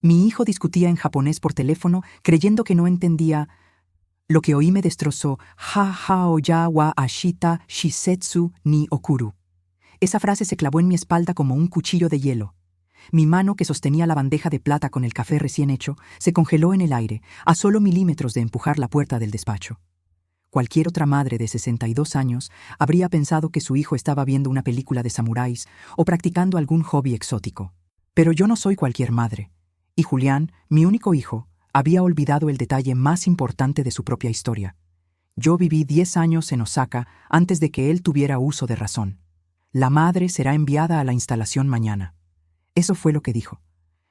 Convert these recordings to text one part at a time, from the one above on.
Mi hijo discutía en japonés por teléfono, creyendo que no entendía. Lo que oí me destrozó. Ha hao ya wa ashita shisetsu ni okuru. Esa frase se clavó en mi espalda como un cuchillo de hielo. Mi mano, que sostenía la bandeja de plata con el café recién hecho, se congeló en el aire, a solo milímetros de empujar la puerta del despacho. Cualquier otra madre de 62 años habría pensado que su hijo estaba viendo una película de samuráis o practicando algún hobby exótico. Pero yo no soy cualquier madre. Y Julián, mi único hijo, había olvidado el detalle más importante de su propia historia. Yo viví 10 años en Osaka antes de que él tuviera uso de razón. La madre será enviada a la instalación mañana. Eso fue lo que dijo.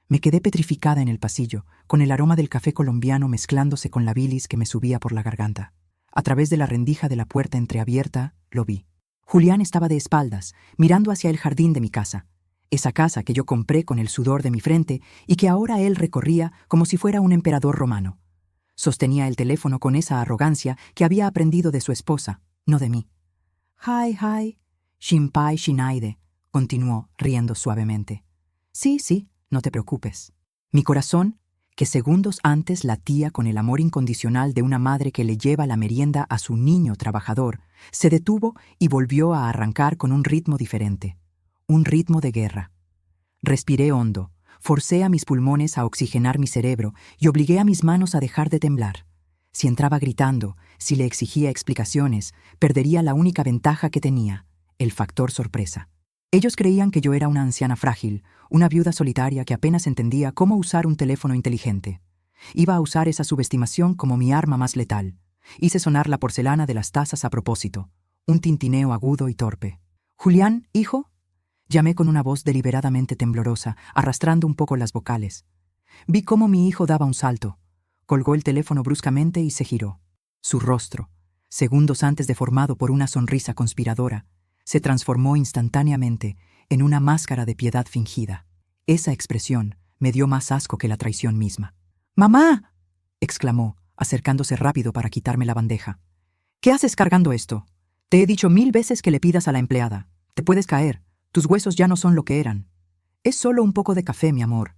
Me quedé petrificada en el pasillo, con el aroma del café colombiano mezclándose con la bilis que me subía por la garganta. A través de la rendija de la puerta entreabierta, lo vi. Julián estaba de espaldas, mirando hacia el jardín de mi casa. Esa casa que yo compré con el sudor de mi frente y que ahora él recorría como si fuera un emperador romano. Sostenía el teléfono con esa arrogancia que había aprendido de su esposa, no de mí. Hi, shinpai shinaide, continuó, riendo suavemente. Sí, no te preocupes. Mi corazón, que segundos antes latía con el amor incondicional de una madre que le lleva la merienda a su niño trabajador, se detuvo y volvió a arrancar con un ritmo diferente. Un ritmo de guerra. Respiré hondo, forcé a mis pulmones a oxigenar mi cerebro y obligué a mis manos a dejar de temblar. Si entraba gritando, si le exigía explicaciones, perdería la única ventaja que tenía, el factor sorpresa. Ellos creían que yo era una anciana frágil, una viuda solitaria que apenas entendía cómo usar un teléfono inteligente. Iba a usar esa subestimación como mi arma más letal. Hice sonar la porcelana de las tazas a propósito, un tintineo agudo y torpe. «Julián, hijo», llamé con una voz deliberadamente temblorosa, arrastrando un poco las vocales. Vi cómo mi hijo daba un salto. Colgó el teléfono bruscamente y se giró. Su rostro, segundos antes deformado por una sonrisa conspiradora, se transformó instantáneamente en una máscara de piedad fingida. Esa expresión me dio más asco que la traición misma. «¡Mamá!», exclamó, acercándose rápido para quitarme la bandeja. «¿Qué haces cargando esto? Te he dicho 1000 veces que le pidas a la empleada. Te puedes caer. Tus huesos ya no son lo que eran». «Es solo un poco de café, mi amor»,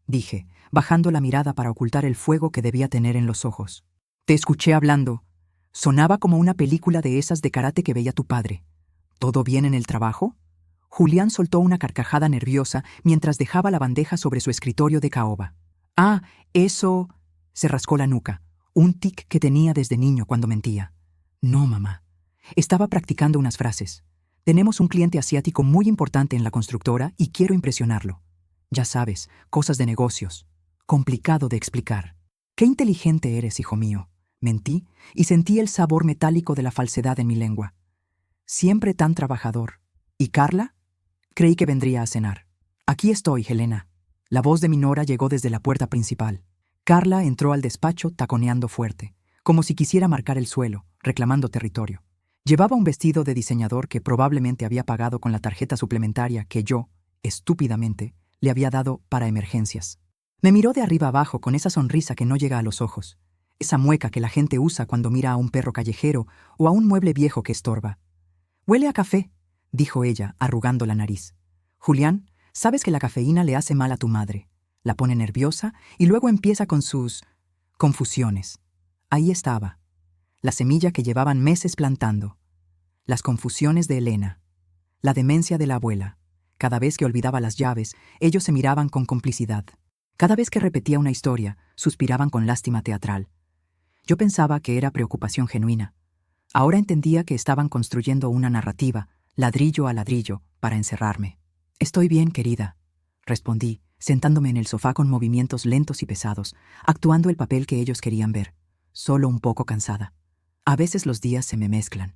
dije, bajando la mirada para ocultar el fuego que debía tener en los ojos. «Te escuché hablando. Sonaba como una película de esas de karate que veía tu padre. ¿Todo bien en el trabajo?». Julián soltó una carcajada nerviosa mientras dejaba la bandeja sobre su escritorio de caoba. «Ah, eso...», se rascó la nuca, un tic que tenía desde niño cuando mentía. «No, mamá. Estaba practicando unas frases. Tenemos un cliente asiático muy importante en la constructora y quiero impresionarlo. Ya sabes, cosas de negocios. Complicado de explicar». «Qué inteligente eres, hijo mío». Mentí y sentí el sabor metálico de la falsedad en mi lengua. Siempre tan trabajador. ¿Y Carla? Creí que vendría a cenar. «Aquí estoy, Helena». La voz de mi nora llegó desde la puerta principal. Carla entró al despacho taconeando fuerte, como si quisiera marcar el suelo, reclamando territorio. Llevaba un vestido de diseñador que probablemente había pagado con la tarjeta suplementaria que yo, estúpidamente, le había dado para emergencias. Me miró de arriba abajo con esa sonrisa que no llega a los ojos, esa mueca que la gente usa cuando mira a un perro callejero o a un mueble viejo que estorba. «Huele a café», dijo ella, arrugando la nariz. «Julián, sabes que la cafeína le hace mal a tu madre. La pone nerviosa y luego empieza con sus confusiones». Ahí estaba, la semilla que llevaban meses plantando. Las confusiones de Elena, la demencia de la abuela. Cada vez que olvidaba las llaves, ellos se miraban con complicidad. Cada vez que repetía una historia, suspiraban con lástima teatral. Yo pensaba que era preocupación genuina. Ahora entendía que estaban construyendo una narrativa, ladrillo a ladrillo, para encerrarme. «Estoy bien, querida», respondí, sentándome en el sofá con movimientos lentos y pesados, actuando el papel que ellos querían ver. Solo un poco cansada. A veces los días se me mezclan.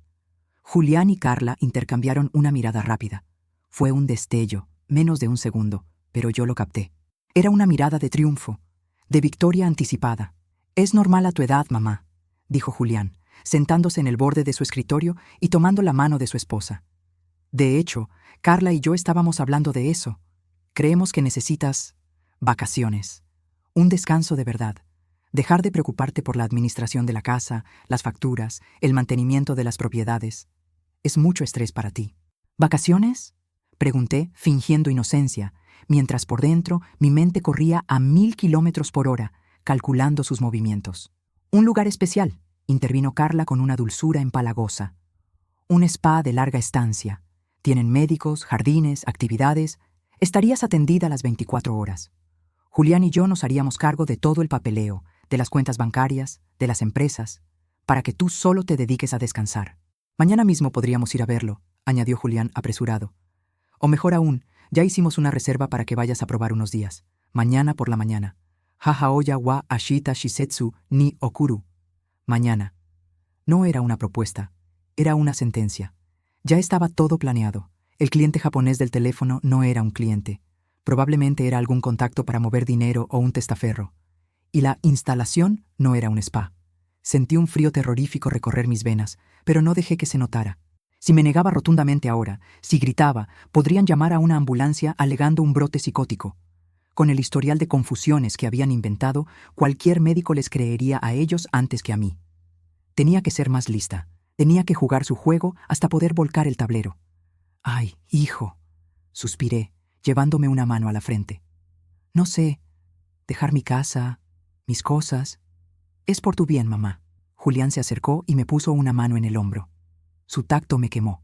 Julián y Carla intercambiaron una mirada rápida. Fue un destello, menos de un segundo, pero yo lo capté. Era una mirada de triunfo, de victoria anticipada. «Es normal a tu edad, mamá», dijo Julián, sentándose en el borde de su escritorio y tomando la mano de su esposa. «De hecho, Carla y yo estábamos hablando de eso. Creemos que necesitas vacaciones, un descanso de verdad. Dejar de preocuparte por la administración de la casa, las facturas, el mantenimiento de las propiedades. Es mucho estrés para ti». «¿Vacaciones?». Pregunté, fingiendo inocencia, mientras por dentro mi mente corría a 1000 kilómetros por hora, calculando sus movimientos. Un lugar especial, intervino Carla con una dulzura empalagosa. Un spa de larga estancia. Tienen médicos, jardines, actividades. Estarías atendida las 24 horas. Julián y yo nos haríamos cargo de todo el papeleo, de las cuentas bancarias, de las empresas, para que tú solo te dediques a descansar. Mañana mismo podríamos ir a verlo, añadió Julián apresurado. O mejor aún, ya hicimos una reserva para que vayas a probar unos días. Mañana por la mañana. Hahaoya wa ashita shisetsu ni okuru. Mañana. No era una propuesta, era una sentencia. Ya estaba todo planeado. El cliente japonés del teléfono no era un cliente. Probablemente era algún contacto para mover dinero o un testaferro. Y la instalación no era un spa. Sentí un frío terrorífico recorrer mis venas, pero no dejé que se notara. Si me negaba rotundamente ahora, si gritaba, podrían llamar a una ambulancia alegando un brote psicótico. Con el historial de confusiones que habían inventado, cualquier médico les creería a ellos antes que a mí. Tenía que ser más lista. Tenía que jugar su juego hasta poder volcar el tablero. «Ay, hijo», suspiré, llevándome una mano a la frente. «No sé, dejar mi casa, mis cosas. Es por tu bien, mamá». Julián se acercó y me puso una mano en el hombro. Su tacto me quemó.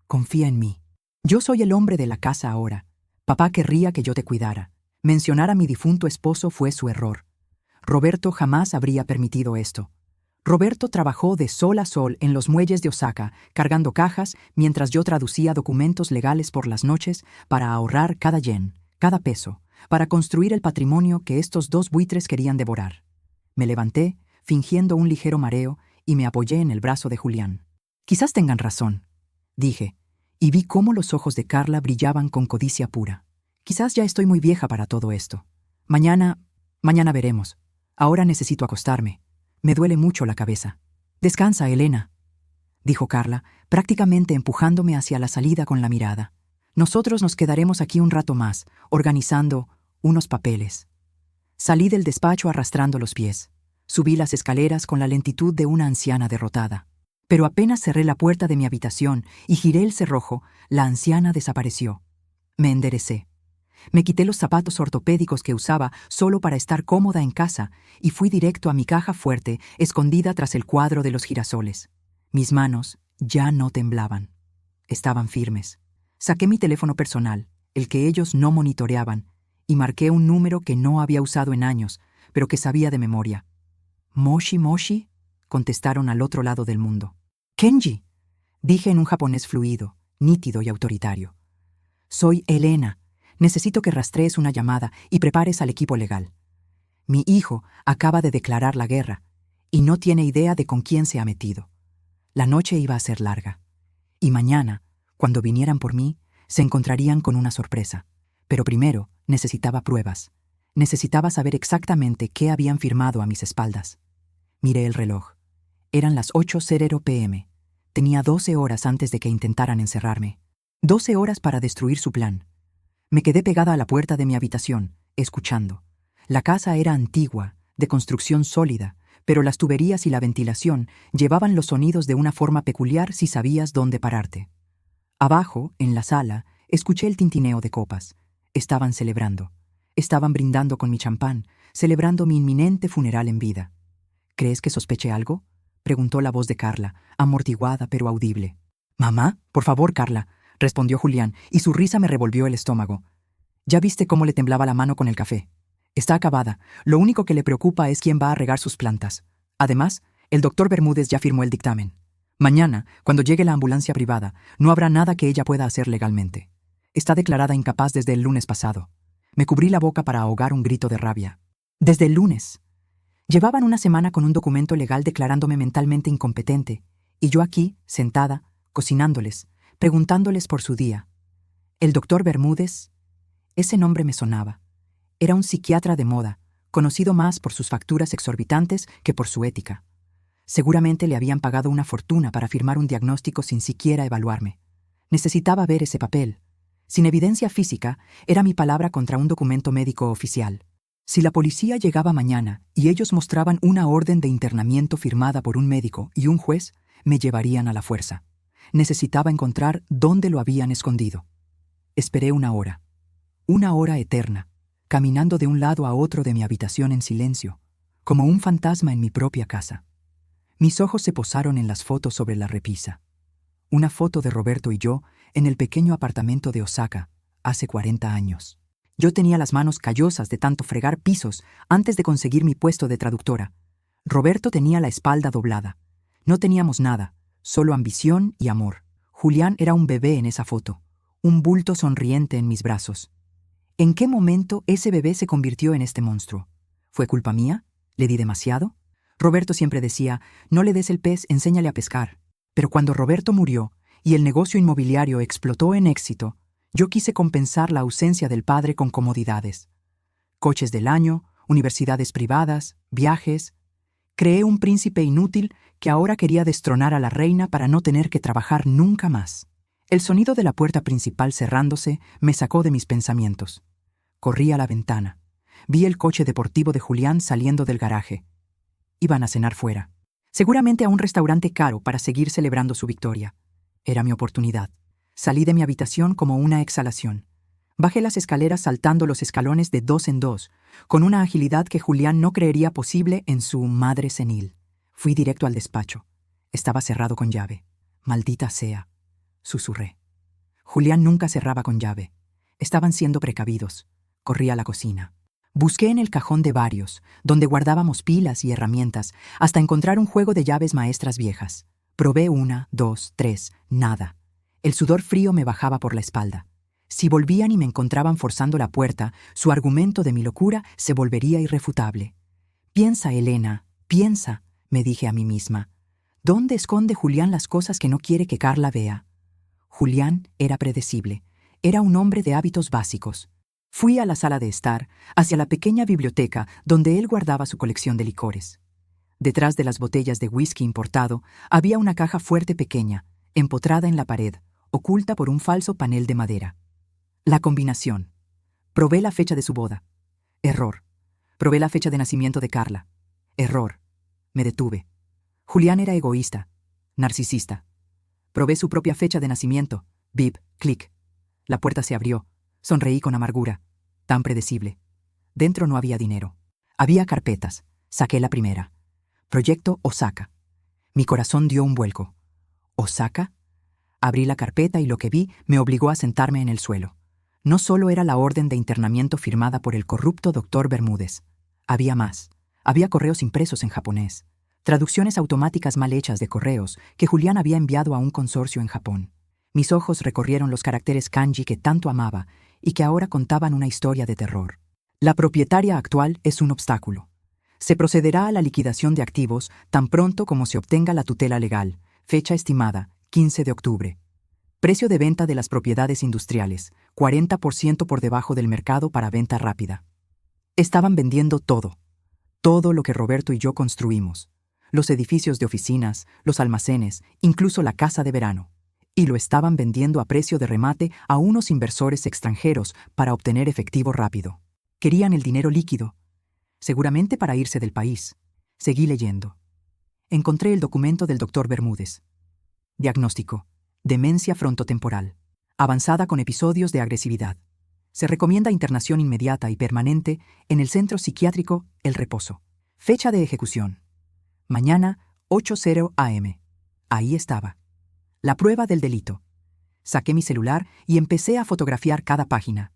«Confía en mí. Yo soy el hombre de la casa ahora. Papá querría que yo te cuidara. Mencionar a mi difunto esposo fue su error. Roberto jamás habría permitido esto. Roberto trabajó de sol a sol en los muelles de Osaka, cargando cajas, mientras yo traducía documentos legales por las noches para ahorrar cada yen, cada peso, para construir el patrimonio que estos dos buitres querían devorar. Me levanté, fingiendo un ligero mareo, y me apoyé en el brazo de Julián. «Quizás tengan razón», dije, y vi cómo los ojos de Carla brillaban con codicia pura. «Quizás ya estoy muy vieja para todo esto. Mañana veremos. Ahora necesito acostarme. Me duele mucho la cabeza». «Descansa, Elena», dijo Carla, prácticamente empujándome hacia la salida con la mirada. «Nosotros nos quedaremos aquí un rato más, organizando unos papeles». Salí del despacho arrastrando los pies. Subí las escaleras con la lentitud de una anciana derrotada. Pero apenas cerré la puerta de mi habitación y giré el cerrojo, la anciana desapareció. Me enderecé. Me quité los zapatos ortopédicos que usaba solo para estar cómoda en casa y fui directo a mi caja fuerte, escondida tras el cuadro de los girasoles. Mis manos ya no temblaban. Estaban firmes. Saqué mi teléfono personal, el que ellos no monitoreaban, y marqué un número que no había usado en años, pero que sabía de memoria. «Moshi Moshi», contestaron al otro lado del mundo. «Kenji», dije en un japonés fluido, nítido y autoritario. «Soy Elena. Necesito que rastrees una llamada y prepares al equipo legal. Mi hijo acaba de declarar la guerra y no tiene idea de con quién se ha metido. La noche iba a ser larga. Y mañana, cuando vinieran por mí, se encontrarían con una sorpresa. Pero primero necesitaba pruebas. Necesitaba saber exactamente qué habían firmado a mis espaldas». Miré el reloj. Eran las 8:00 p.m. Tenía 12 horas antes de que intentaran encerrarme. 12 horas para destruir su plan. Me quedé pegada a la puerta de mi habitación, escuchando. La casa era antigua, de construcción sólida, pero las tuberías y la ventilación llevaban los sonidos de una forma peculiar si sabías dónde pararte. Abajo, en la sala, escuché el tintineo de copas. Estaban celebrando. Estaban brindando con mi champán, celebrando mi inminente funeral en vida. «¿Crees que sospeche algo?», preguntó la voz de Carla, amortiguada pero audible. «Mamá, por favor, Carla», respondió Julián, y su risa me revolvió el estómago. «¿Ya viste cómo le temblaba la mano con el café? Está acabada. Lo único que le preocupa es quién va a regar sus plantas. Además, el doctor Bermúdez ya firmó el dictamen. Mañana, cuando llegue la ambulancia privada, no habrá nada que ella pueda hacer legalmente. Está declarada incapaz desde el lunes pasado». Me cubrí la boca para ahogar un grito de rabia. «Desde el lunes». Llevaban una semana con un documento legal declarándome mentalmente incompetente, y yo aquí, sentada, cocinándoles, preguntándoles por su día. El doctor Bermúdez, ese nombre me sonaba. Era un psiquiatra de moda, conocido más por sus facturas exorbitantes que por su ética. Seguramente le habían pagado una fortuna para firmar un diagnóstico sin siquiera evaluarme. Necesitaba ver ese papel. Sin evidencia física, era mi palabra contra un documento médico oficial. Si la policía llegaba mañana y ellos mostraban una orden de internamiento firmada por un médico y un juez, me llevarían a la fuerza. Necesitaba encontrar dónde lo habían escondido. Esperé 1 hora. 1 hora eterna, caminando de un lado a otro de mi habitación en silencio, como un fantasma en mi propia casa. Mis ojos se posaron en las fotos sobre la repisa. Una foto de Roberto y yo en el pequeño apartamento de Osaka, hace 40 años. Yo tenía las manos callosas de tanto fregar pisos antes de conseguir mi puesto de traductora. Roberto tenía la espalda doblada. No teníamos nada, solo ambición y amor. Julián era un bebé en esa foto, un bulto sonriente en mis brazos. ¿En qué momento ese bebé se convirtió en este monstruo? ¿Fue culpa mía? ¿Le di demasiado? Roberto siempre decía, no le des el pez, enséñale a pescar. Pero cuando Roberto murió y el negocio inmobiliario explotó en éxito, yo quise compensar la ausencia del padre con comodidades. Coches del año, universidades privadas, viajes. Creé un príncipe inútil que ahora quería destronar a la reina para no tener que trabajar nunca más. El sonido de la puerta principal cerrándose me sacó de mis pensamientos. Corrí a la ventana. Vi el coche deportivo de Julián saliendo del garaje. Iban a cenar fuera. Seguramente a un restaurante caro para seguir celebrando su victoria. Era mi oportunidad. Salí de mi habitación como una exhalación. Bajé las escaleras saltando los escalones de 2 en 2, con una agilidad que Julián no creería posible en su madre senil. Fui directo al despacho. Estaba cerrado con llave. Maldita sea, susurré. Julián nunca cerraba con llave. Estaban siendo precavidos. Corrí a la cocina. Busqué en el cajón de varios, donde guardábamos pilas y herramientas, hasta encontrar un juego de llaves maestras viejas. Probé 1, 2, 3, nada. El sudor frío me bajaba por la espalda. Si volvían y me encontraban forzando la puerta, su argumento de mi locura se volvería irrefutable. Piensa, Elena, piensa, me dije a mí misma. ¿Dónde esconde Julián las cosas que no quiere que Carla vea? Julián era predecible. Era un hombre de hábitos básicos. Fui a la sala de estar, hacia la pequeña biblioteca donde él guardaba su colección de licores. Detrás de las botellas de whisky importado había una caja fuerte pequeña, empotrada en la pared, oculta por un falso panel de madera. La combinación. Probé la fecha de su boda. Error. Probé la fecha de nacimiento de Carla. Error. Me detuve. Julián era egoísta, narcisista. Probé su propia fecha de nacimiento. Bip, clic. La puerta se abrió. Sonreí con amargura. Tan predecible. Dentro no había dinero. Había carpetas. Saqué la primera. Proyecto Osaka. Mi corazón dio un vuelco. ¿Osaka? Abrí la carpeta y lo que vi me obligó a sentarme en el suelo. No solo era la orden de internamiento firmada por el corrupto doctor Bermúdez. Había más. Había correos impresos en japonés. Traducciones automáticas mal hechas de correos que Julián había enviado a un consorcio en Japón. Mis ojos recorrieron los caracteres kanji que tanto amaba y que ahora contaban una historia de terror. La propietaria actual es un obstáculo. Se procederá a la liquidación de activos tan pronto como se obtenga la tutela legal. Fecha estimada, 15 de octubre. Precio de venta de las propiedades industriales, 40% por debajo del mercado para venta rápida. Estaban vendiendo todo. Todo lo que Roberto y yo construimos. Los edificios de oficinas, los almacenes, incluso la casa de verano. Y lo estaban vendiendo a precio de remate a unos inversores extranjeros para obtener efectivo rápido. Querían el dinero líquido, seguramente para irse del país. Seguí leyendo. Encontré el documento del doctor Bermúdez. Diagnóstico: demencia frontotemporal, avanzada con episodios de agresividad. Se recomienda internación inmediata y permanente en el centro psiquiátrico El Reposo. Fecha de ejecución: mañana, 8:00 am. Ahí estaba. La prueba del delito. Saqué mi celular y empecé a fotografiar cada página.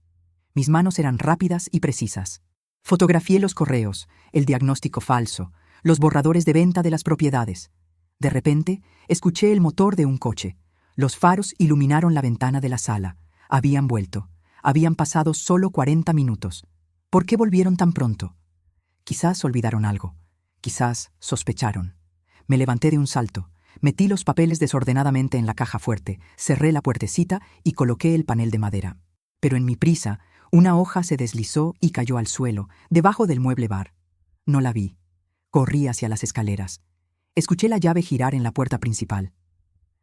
Mis manos eran rápidas y precisas. Fotografié los correos, el diagnóstico falso, los borradores de venta de las propiedades. De repente, escuché el motor de un coche. Los faros iluminaron la ventana de la sala. Habían vuelto. Habían pasado solo 40 minutos. ¿Por qué volvieron tan pronto? Quizás olvidaron algo. Quizás sospecharon. Me levanté de un salto. Metí los papeles desordenadamente en la caja fuerte, cerré la puertecita y coloqué el panel de madera. Pero en mi prisa, una hoja se deslizó y cayó al suelo, debajo del mueble bar. No la vi. Corrí hacia las escaleras. Escuché la llave girar en la puerta principal.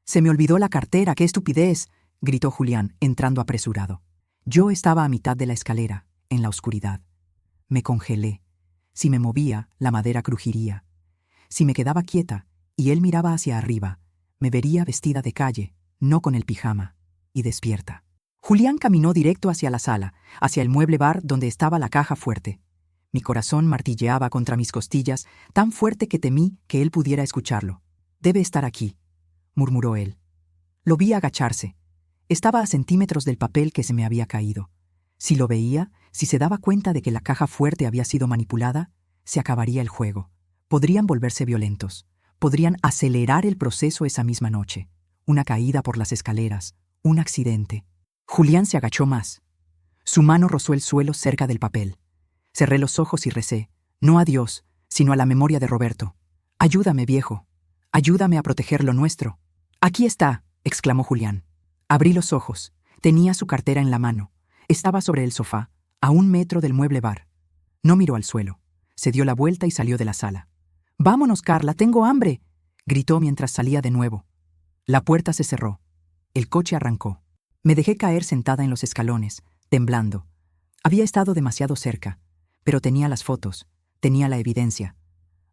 «Se me olvidó la cartera, qué estupidez», gritó Julián, entrando apresurado. Yo estaba a mitad de la escalera, en la oscuridad. Me congelé. Si me movía, la madera crujiría. Si me quedaba quieta y él miraba hacia arriba, me vería vestida de calle, no con el pijama, y despierta. Julián caminó directo hacia la sala, hacia el mueble bar donde estaba la caja fuerte. Mi corazón martilleaba contra mis costillas, tan fuerte que temí que él pudiera escucharlo. «Debe estar aquí», murmuró él. Lo vi agacharse. Estaba a centímetros del papel que se me había caído. Si lo veía, si se daba cuenta de que la caja fuerte había sido manipulada, se acabaría el juego. Podrían volverse violentos. Podrían acelerar el proceso esa misma noche. Una caída por las escaleras. Un accidente. Julián se agachó más. Su mano rozó el suelo cerca del papel. Cerré los ojos y recé, no a Dios, sino a la memoria de Roberto. «Ayúdame, viejo. Ayúdame a proteger lo nuestro». «Aquí está», exclamó Julián. Abrí los ojos. Tenía su cartera en la mano. Estaba sobre el sofá, a 1 metro del mueble bar. No miró al suelo. Se dio la vuelta y salió de la sala. «Vámonos, Carla, tengo hambre», gritó mientras salía de nuevo. La puerta se cerró. El coche arrancó. Me dejé caer sentada en los escalones, temblando. Había estado demasiado cerca, pero tenía las fotos, tenía la evidencia.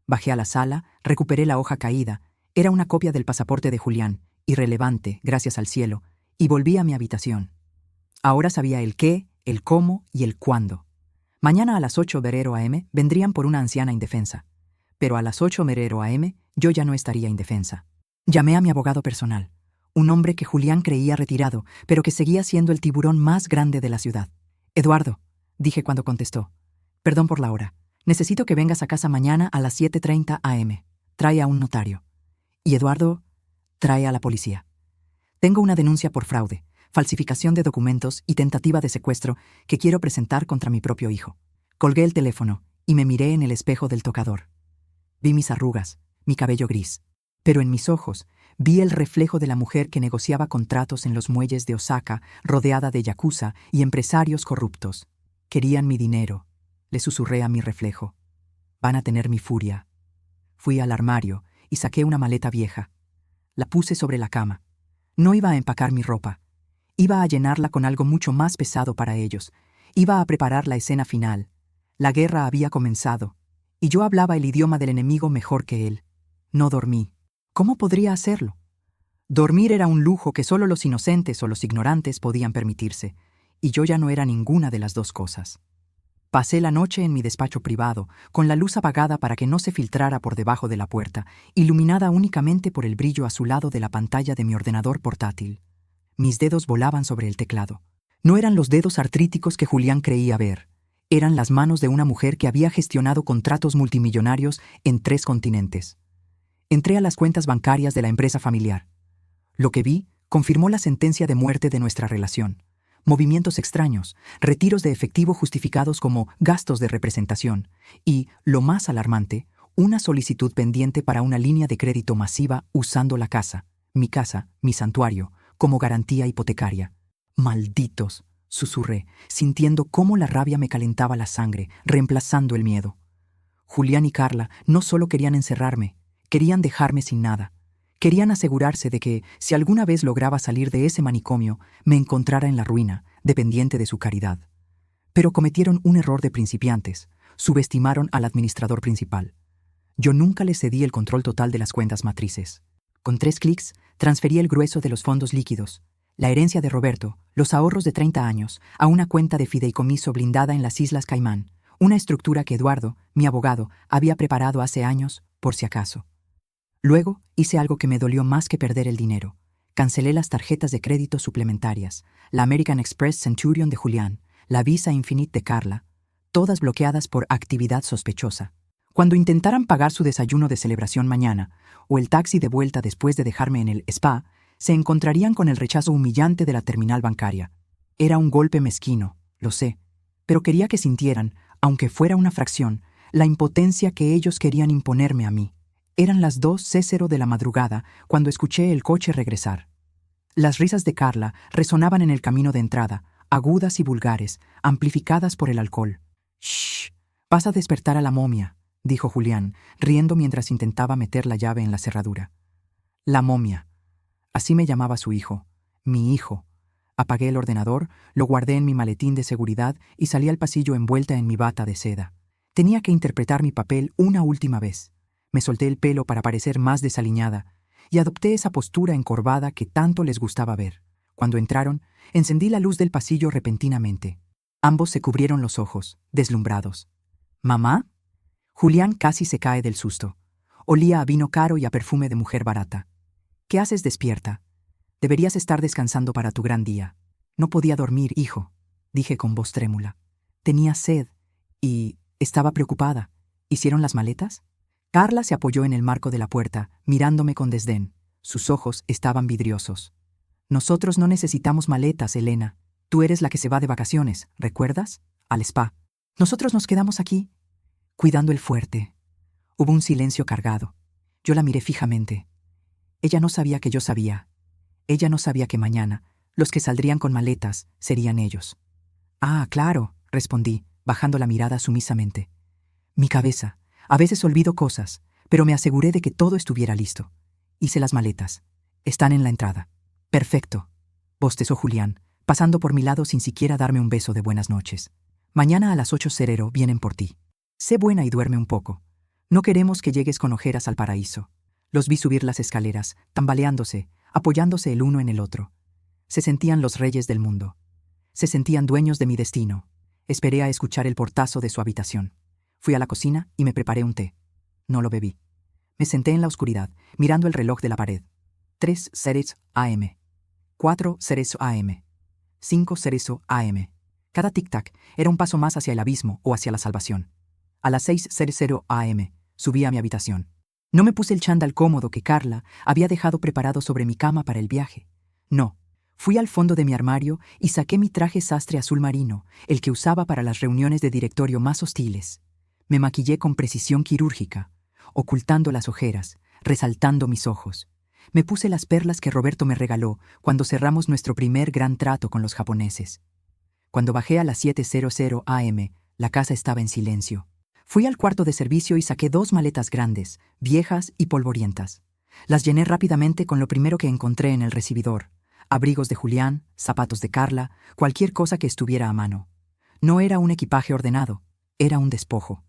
Bajé a la sala, recuperé la hoja caída. Era una copia del pasaporte de Julián, irrelevante, gracias al cielo, y volví a mi habitación. Ahora sabía el qué, el cómo y el cuándo. Mañana a las 8:00 a.m. vendrían por una anciana indefensa. Pero a las 8:00 a.m. yo ya no estaría indefensa. Llamé a mi abogado personal, un hombre que Julián creía retirado, pero que seguía siendo el tiburón más grande de la ciudad. «Eduardo», dije cuando contestó. «Perdón por la hora. Necesito que vengas a casa mañana a las 7:30 a.m. Trae a un notario». Y Eduardo trae a la policía. «Tengo una denuncia por fraude, falsificación de documentos y tentativa de secuestro que quiero presentar contra mi propio hijo». Colgué el teléfono y me miré en el espejo del tocador. Vi mis arrugas, mi cabello gris. Pero en mis ojos vi el reflejo de la mujer que negociaba contratos en los muelles de Osaka, rodeada de yakuza y empresarios corruptos. Querían mi dinero. Le susurré a mi reflejo. Van a tener mi furia. Fui al armario y saqué una maleta vieja. La puse sobre la cama. No iba a empacar mi ropa. Iba a llenarla con algo mucho más pesado para ellos. Iba a preparar la escena final. La guerra había comenzado, y yo hablaba el idioma del enemigo mejor que él. No dormí. ¿Cómo podría hacerlo? Dormir era un lujo que solo los inocentes o los ignorantes podían permitirse, y yo ya no era ninguna de las dos cosas. Pasé la noche en mi despacho privado, con la luz apagada para que no se filtrara por debajo de la puerta, iluminada únicamente por el brillo azulado de la pantalla de mi ordenador portátil. Mis dedos volaban sobre el teclado. No eran los dedos artríticos que Julián creía ver. Eran las manos de una mujer que había gestionado contratos multimillonarios en 3 continentes. Entré a las cuentas bancarias de la empresa familiar. Lo que vi confirmó la sentencia de muerte de nuestra relación. Movimientos extraños, retiros de efectivo justificados como gastos de representación y, lo más alarmante, una solicitud pendiente para una línea de crédito masiva usando la casa, mi santuario, como garantía hipotecaria. «Malditos», susurré, sintiendo cómo la rabia me calentaba la sangre, reemplazando el miedo. Julián y Carla no solo querían encerrarme, querían dejarme sin nada. Querían asegurarse de que, si alguna vez lograba salir de ese manicomio, me encontrara en la ruina, dependiente de su caridad. Pero cometieron un error de principiantes. Subestimaron al administrador principal. Yo nunca les cedí el control total de las cuentas matrices. Con 3 clics, transferí el grueso de los fondos líquidos, la herencia de Roberto, los ahorros de 30 años, a una cuenta de fideicomiso blindada en las Islas Caimán, una estructura que Eduardo, mi abogado, había preparado hace años, por si acaso. Luego hice algo que me dolió más que perder el dinero. Cancelé las tarjetas de crédito suplementarias, la American Express Centurion de Julián, la Visa Infinite de Carla, todas bloqueadas por actividad sospechosa. Cuando intentaran pagar su desayuno de celebración mañana, o el taxi de vuelta después de dejarme en el spa, se encontrarían con el rechazo humillante de la terminal bancaria. Era un golpe mezquino, lo sé, pero quería que sintieran, aunque fuera una fracción, la impotencia que ellos querían imponerme a mí. Eran las 2:00 de la madrugada cuando escuché el coche regresar. Las risas de Carla resonaban en el camino de entrada, agudas y vulgares, amplificadas por el alcohol. «Shh, vas a despertar a la momia», dijo Julián, riendo mientras intentaba meter la llave en la cerradura. La momia. Así me llamaba su hijo, mi hijo. Apagué el ordenador, lo guardé en mi maletín de seguridad y salí al pasillo envuelta en mi bata de seda. Tenía que interpretar mi papel una última vez. Me solté el pelo para parecer más desaliñada y adopté esa postura encorvada que tanto les gustaba ver. Cuando entraron, encendí la luz del pasillo repentinamente. Ambos se cubrieron los ojos, deslumbrados. ¿Mamá? Julián casi se cae del susto. Olía a vino caro y a perfume de mujer barata. ¿Qué haces despierta? Deberías estar descansando para tu gran día. No podía dormir, hijo, dije con voz trémula. Tenía sed y estaba preocupada. ¿Hicieron las maletas? Carla se apoyó en el marco de la puerta, mirándome con desdén. Sus ojos estaban vidriosos. Nosotros no necesitamos maletas, Elena. Tú eres la que se va de vacaciones, ¿recuerdas? Al spa. Nosotros nos quedamos aquí, cuidando el fuerte. Hubo un silencio cargado. Yo la miré fijamente. Ella no sabía que yo sabía. Ella no sabía que mañana, los que saldrían con maletas serían ellos. Ah, claro, respondí, bajando la mirada sumisamente. Mi cabeza. A veces olvido cosas, pero me aseguré de que todo estuviera listo. Hice las maletas. Están en la entrada. Perfecto, bostezó Julián, pasando por mi lado sin siquiera darme un beso de buenas noches. Mañana a las 8 Cerero vienen por ti. Sé buena y duerme un poco. No queremos que llegues con ojeras al paraíso. Los vi subir las escaleras, tambaleándose, apoyándose el uno en el otro. Se sentían los reyes del mundo. Se sentían dueños de mi destino. Esperé a escuchar el portazo de su habitación. Fui a la cocina y me preparé un té. No lo bebí. Me senté en la oscuridad, mirando el reloj de la pared. 3 Ceres AM. 4 Ceres AM. 5 Cerezo AM. Cada tic-tac era un paso más hacia el abismo o hacia la salvación. A las 6 Cerecero AM subí a mi habitación. No me puse el chándal cómodo que Carla había dejado preparado sobre mi cama para el viaje. No. Fui al fondo de mi armario y saqué mi traje sastre azul marino, el que usaba para las reuniones de directorio más hostiles. Me maquillé con precisión quirúrgica, ocultando las ojeras, resaltando mis ojos. Me puse las perlas que Roberto me regaló cuando cerramos nuestro primer gran trato con los japoneses. Cuando bajé a las 7:00 AM, la casa estaba en silencio. Fui al cuarto de servicio y saqué 2 maletas grandes, viejas y polvorientas. Las llené rápidamente con lo primero que encontré en el recibidor: abrigos de Julián, zapatos de Carla, cualquier cosa que estuviera a mano. No era un equipaje ordenado, era un despojo.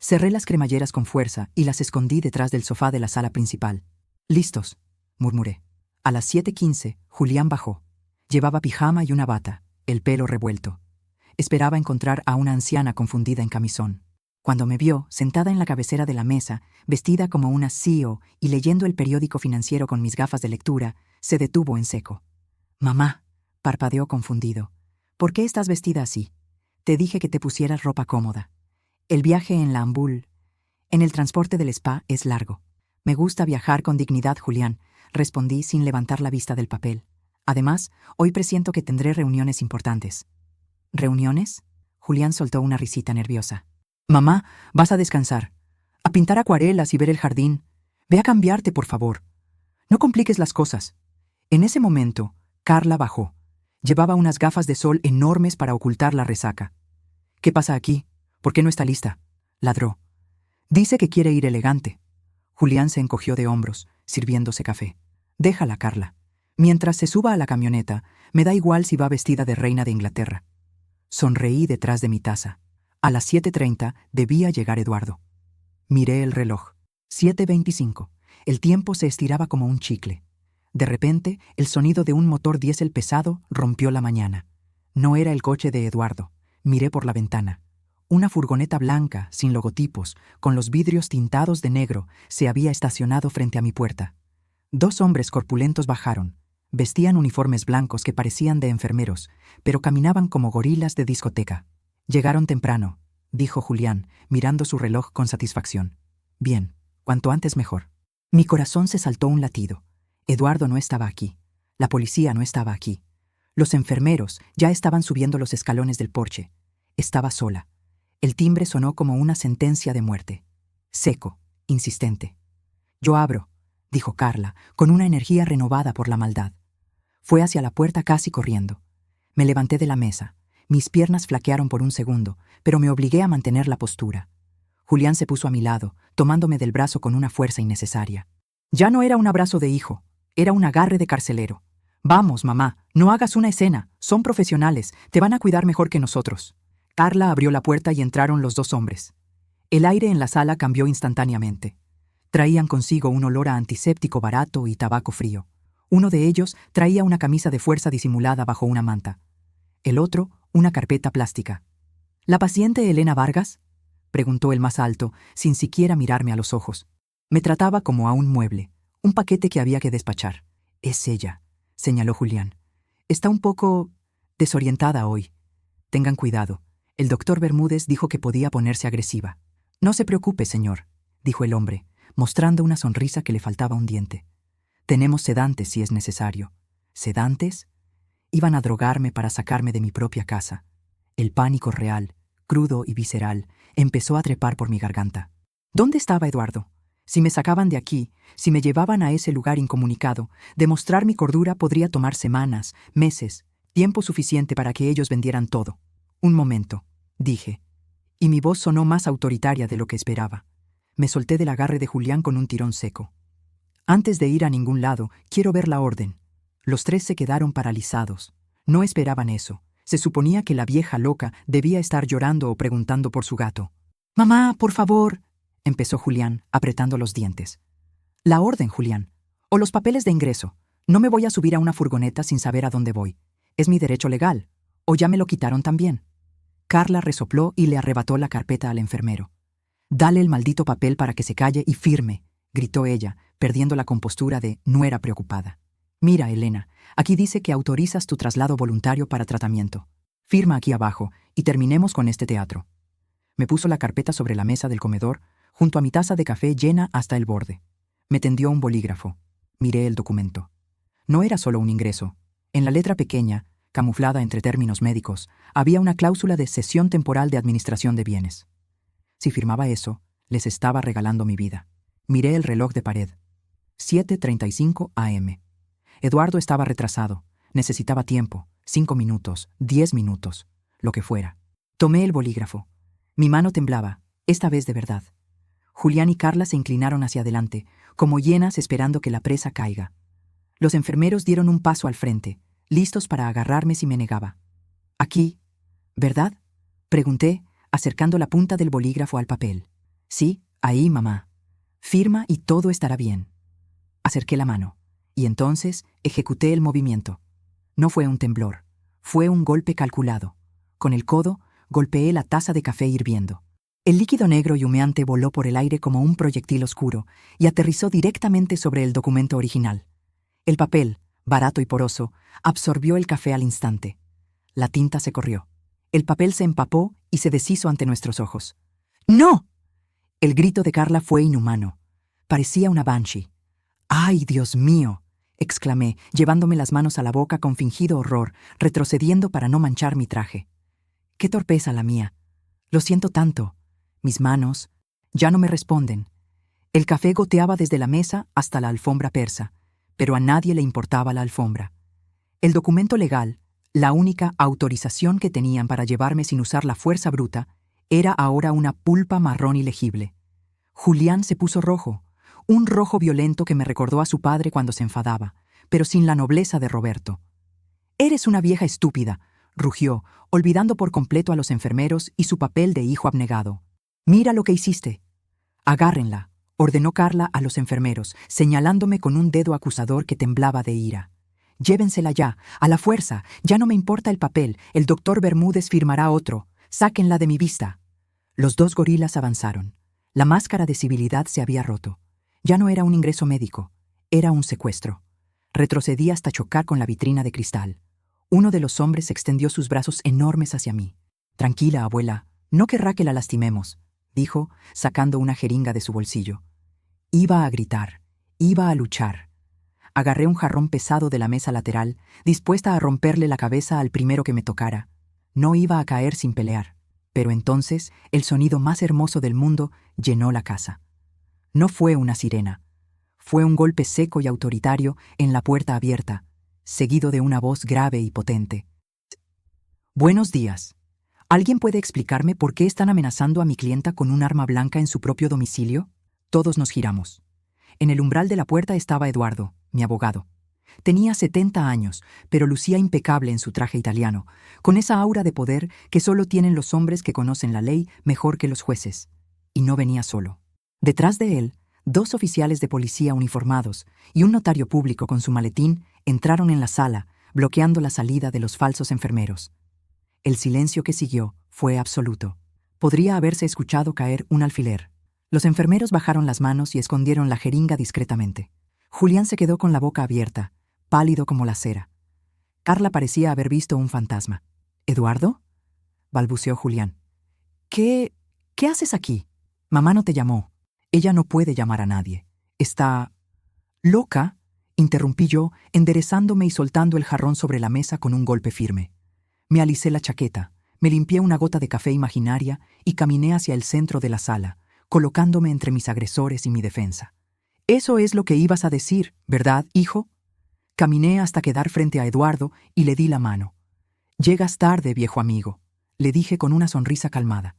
Cerré las cremalleras con fuerza y las escondí detrás del sofá de la sala principal. «Listos», murmuré. A las 7:15, Julián bajó. Llevaba pijama y una bata, el pelo revuelto. Esperaba encontrar a una anciana confundida en camisón. Cuando me vio, sentada en la cabecera de la mesa, vestida como una CEO y leyendo el periódico financiero con mis gafas de lectura, se detuvo en seco. «Mamá», parpadeó confundido, «¿por qué estás vestida así? Te dije que te pusieras ropa cómoda. El viaje en la Ambul, en el transporte del spa, es largo». «Me gusta viajar con dignidad, Julián», respondí sin levantar la vista del papel. «Además, hoy presiento que tendré reuniones importantes». «¿Reuniones?», Julián soltó una risita nerviosa. «Mamá, vas a descansar, a pintar acuarelas y ver el jardín. Ve a cambiarte, por favor. No compliques las cosas». En ese momento, Carla bajó. Llevaba unas gafas de sol enormes para ocultar la resaca. «¿Qué pasa aquí? ¿Por qué no está lista?», ladró. «Dice que quiere ir elegante». Julián se encogió de hombros, sirviéndose café. «Déjala, Carla. Mientras se suba a la camioneta, me da igual si va vestida de reina de Inglaterra». Sonreí detrás de mi taza. A las 7:30 debía llegar Eduardo. Miré el reloj. 7:25. El tiempo se estiraba como un chicle. De repente, el sonido de un motor diésel pesado rompió la mañana. No era el coche de Eduardo. Miré por la ventana. Una furgoneta blanca, sin logotipos, con los vidrios tintados de negro, se había estacionado frente a mi puerta. 2 hombres corpulentos bajaron. Vestían uniformes blancos que parecían de enfermeros, pero caminaban como gorilas de discoteca. «Llegaron temprano», dijo Julián, mirando su reloj con satisfacción. «Bien, cuanto antes mejor». Mi corazón se saltó un latido. Eduardo no estaba aquí. La policía no estaba aquí. Los enfermeros ya estaban subiendo los escalones del porche. Estaba sola. El timbre sonó como una sentencia de muerte. Seco, insistente. «Yo abro», dijo Carla, con una energía renovada por la maldad. Fue hacia la puerta casi corriendo. Me levanté de la mesa. Mis piernas flaquearon por un segundo, pero me obligué a mantener la postura. Julián se puso a mi lado, tomándome del brazo con una fuerza innecesaria. Ya no era un abrazo de hijo, era un agarre de carcelero. «Vamos, mamá, no hagas una escena, son profesionales, te van a cuidar mejor que nosotros». Carla abrió la puerta y entraron los 2 hombres. El aire en la sala cambió instantáneamente. Traían consigo un olor a antiséptico barato y tabaco frío. Uno de ellos traía una camisa de fuerza disimulada bajo una manta. El otro, una carpeta plástica. ¿La paciente Elena Vargas?, preguntó el más alto, sin siquiera mirarme a los ojos. Me trataba como a un mueble, un paquete que había que despachar. Es ella, señaló Julián. Está un poco desorientada hoy. Tengan cuidado. El doctor Bermúdez dijo que podía ponerse agresiva. No se preocupe, señor, dijo el hombre, mostrando una sonrisa que le faltaba un diente. Tenemos sedantes si es necesario. ¿Sedantes? Iban a drogarme para sacarme de mi propia casa. El pánico real, crudo y visceral, empezó a trepar por mi garganta. ¿Dónde estaba Eduardo? Si me sacaban de aquí, si me llevaban a ese lugar incomunicado, demostrar mi cordura podría tomar semanas, meses, tiempo suficiente para que ellos vendieran todo. Un momento, dije, y mi voz sonó más autoritaria de lo que esperaba. Me solté del agarre de Julián con un tirón seco. Antes de ir a ningún lado, quiero ver la orden. Los tres se quedaron paralizados. No esperaban eso. Se suponía que la vieja loca debía estar llorando o preguntando por su gato. «Mamá, por favor», empezó Julián, apretando los dientes. «La orden, Julián. O los papeles de ingreso. No me voy a subir a una furgoneta sin saber a dónde voy. Es mi derecho legal. O ya me lo quitaron también». Carla resopló y le arrebató la carpeta al enfermero. «Dale el maldito papel para que se calle y firme», gritó ella, perdiendo la compostura de nuera preocupada. «Mira, Elena, aquí dice que autorizas tu traslado voluntario para tratamiento. Firma aquí abajo y terminemos con este teatro». Me puso la carpeta sobre la mesa del comedor, junto a mi taza de café llena hasta el borde. Me tendió un bolígrafo. Miré el documento. No era solo un ingreso. En la letra pequeña, camuflada entre términos médicos, había una cláusula de cesión temporal de administración de bienes. Si firmaba eso, les estaba regalando mi vida. Miré el reloj de pared. 7:35 a.m. Eduardo estaba retrasado. Necesitaba tiempo. 5 minutos, 10 minutos, lo que fuera. Tomé el bolígrafo. Mi mano temblaba, esta vez de verdad. Julián y Carla se inclinaron hacia adelante, como hienas esperando que la presa caiga. Los enfermeros dieron un paso al frente, listos para agarrarme si me negaba. «Aquí, ¿verdad?», pregunté, acercando la punta del bolígrafo al papel. «Sí, ahí, mamá. Firma y todo estará bien». Acerqué la mano, y entonces ejecuté el movimiento. No fue un temblor, fue un golpe calculado. Con el codo, golpeé la taza de café hirviendo. El líquido negro y humeante voló por el aire como un proyectil oscuro y aterrizó directamente sobre el documento original. El papel, barato y poroso, absorbió el café al instante. La tinta se corrió. El papel se empapó y se deshizo ante nuestros ojos. «¡No!». El grito de Carla fue inhumano. Parecía una banshee. «¡Ay, Dios mío!», exclamé, llevándome las manos a la boca con fingido horror, retrocediendo para no manchar mi traje. «Qué torpeza la mía. Lo siento tanto». Mis manos ya no me responden. El café goteaba desde la mesa hasta la alfombra persa, pero a nadie le importaba la alfombra. El documento legal, la única autorización que tenían para llevarme sin usar la fuerza bruta, era ahora una pulpa marrón ilegible. Julián se puso rojo, un rojo violento que me recordó a su padre cuando se enfadaba, pero sin la nobleza de Roberto. «Eres una vieja estúpida», rugió, olvidando por completo a los enfermeros y su papel de hijo abnegado. «Mira lo que hiciste». «Agárrenla», ordenó Carla a los enfermeros, señalándome con un dedo acusador que temblaba de ira. «Llévensela ya, a la fuerza, ya no me importa el papel, el doctor Bermúdez firmará otro. Sáquenla de mi vista». Los dos gorilas avanzaron. La máscara de civilidad se había roto. Ya no era un ingreso médico, era un secuestro. Retrocedí hasta chocar con la vitrina de cristal. Uno de los hombres extendió sus brazos enormes hacia mí. «Tranquila, abuela, no querrá que la lastimemos», dijo, sacando una jeringa de su bolsillo. Iba a gritar, iba a luchar. Agarré un jarrón pesado de la mesa lateral, dispuesta a romperle la cabeza al primero que me tocara. No iba a caer sin pelear, pero entonces el sonido más hermoso del mundo llenó la casa. No fue una sirena. Fue un golpe seco y autoritario en la puerta abierta, seguido de una voz grave y potente. «Buenos días. ¿Alguien puede explicarme por qué están amenazando a mi clienta con un arma blanca en su propio domicilio?» Todos nos giramos. En el umbral de la puerta estaba Eduardo, mi abogado. Tenía 70 años, pero lucía impecable en su traje italiano, con esa aura de poder que solo tienen los hombres que conocen la ley mejor que los jueces. Y no venía solo. Detrás de él, 2 oficiales de policía uniformados y un notario público con su maletín entraron en la sala, bloqueando la salida de los falsos enfermeros. El silencio que siguió fue absoluto. Podría haberse escuchado caer un alfiler. Los enfermeros bajaron las manos y escondieron la jeringa discretamente. Julián se quedó con la boca abierta, pálido como la cera. Carla parecía haber visto un fantasma. ¿Eduardo?, balbuceó Julián. ¿Qué haces aquí? Mamá no te llamó. Ella no puede llamar a nadie. ¿Está loca?, interrumpí yo, enderezándome y soltando el jarrón sobre la mesa con un golpe firme. Me alisé la chaqueta, me limpié una gota de café imaginaria y caminé hacia el centro de la sala, colocándome entre mis agresores y mi defensa. Eso es lo que ibas a decir, ¿verdad, hijo? Caminé hasta quedar frente a Eduardo y le di la mano. Llegas tarde, viejo amigo, le dije con una sonrisa calmada.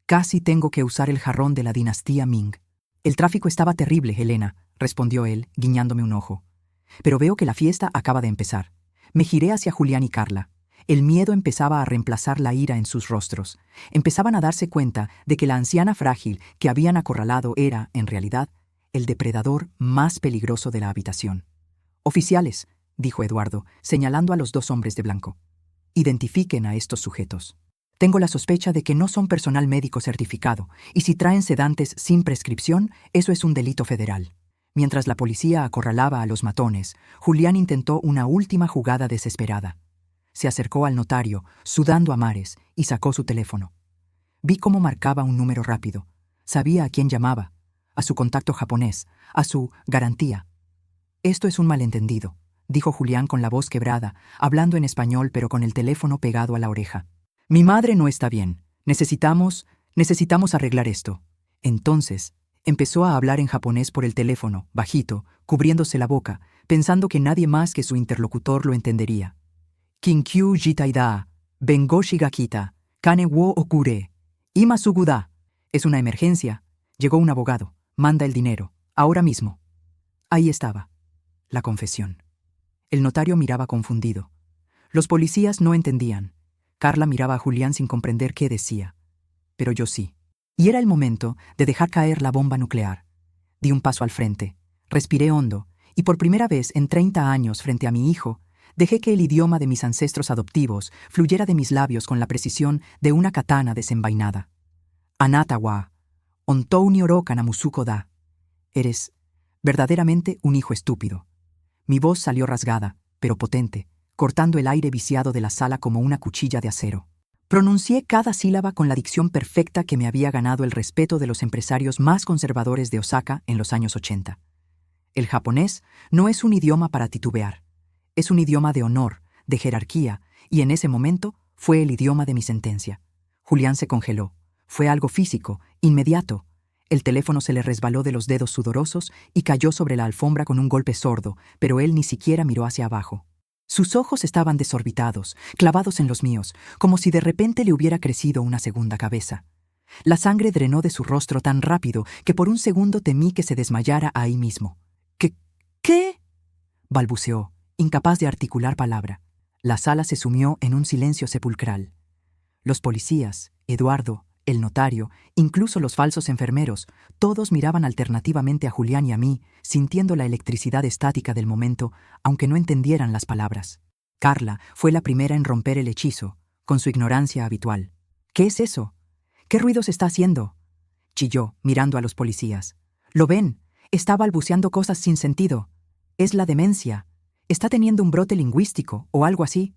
Casi tengo que usar el jarrón de la dinastía Ming. El tráfico estaba terrible, Helena, respondió él, guiñándome un ojo. Pero veo que la fiesta acaba de empezar. Me giré hacia Julián y Carla. El miedo empezaba a reemplazar la ira en sus rostros. Empezaban a darse cuenta de que la anciana frágil que habían acorralado era, en realidad, el depredador más peligroso de la habitación. «Oficiales», dijo Eduardo, señalando a los 2 hombres de blanco. «Identifiquen a estos sujetos. Tengo la sospecha de que no son personal médico certificado, y si traen sedantes sin prescripción, eso es un delito federal». Mientras la policía acorralaba a los matones, Julián intentó una última jugada desesperada. Se acercó al notario, sudando a mares, y sacó su teléfono. Vi cómo marcaba un número rápido. Sabía a quién llamaba. A su contacto japonés, a su garantía. «Esto es un malentendido», dijo Julián con la voz quebrada, hablando en español pero con el teléfono pegado a la oreja. «Mi madre no está bien. Necesitamos arreglar esto». Entonces, empezó a hablar en japonés por el teléfono, bajito, cubriéndose la boca, pensando que nadie más que su interlocutor lo entendería. «Kinkyu jitai da, bengoshi ga kita, kane wo okure, ima sugu da». «Es una emergencia. Llegó un abogado. Manda el dinero. Ahora mismo». Ahí estaba. La confesión. El notario miraba confundido. Los policías no entendían. Carla miraba a Julián sin comprender qué decía. Pero yo sí. Y era el momento de dejar caer la bomba nuclear. Di un paso al frente, respiré hondo, y por primera vez en 30 años frente a mi hijo, dejé que el idioma de mis ancestros adoptivos fluyera de mis labios con la precisión de una katana desenvainada. «Anata wa, ontou ni oroka namusuko da». Eres verdaderamente un hijo estúpido. Mi voz salió rasgada, pero potente, cortando el aire viciado de la sala como una cuchilla de acero. Pronuncié cada sílaba con la dicción perfecta que me había ganado el respeto de los empresarios más conservadores de Osaka en los años 80. El japonés no es un idioma para titubear. Es un idioma de honor, de jerarquía, y en ese momento fue el idioma de mi sentencia. Julián se congeló. Fue algo físico, inmediato. El teléfono se le resbaló de los dedos sudorosos y cayó sobre la alfombra con un golpe sordo, pero él ni siquiera miró hacia abajo. Sus ojos estaban desorbitados, clavados en los míos, como si de repente le hubiera crecido una segunda cabeza. La sangre drenó de su rostro tan rápido que por un segundo temí que se desmayara ahí mismo. ¿Qué? Balbuceó, incapaz de articular palabra. La sala se sumió en un silencio sepulcral. Los policías, Eduardo, el notario, incluso los falsos enfermeros, todos miraban alternativamente a Julián y a mí, sintiendo la electricidad estática del momento, aunque no entendieran las palabras. Carla fue la primera en romper el hechizo, con su ignorancia habitual. «¿Qué es eso? ¿Qué ruidos está haciendo?», chilló, mirando a los policías. «¿Lo ven? Está balbuceando cosas sin sentido. Es la demencia. Está teniendo un brote lingüístico o algo así».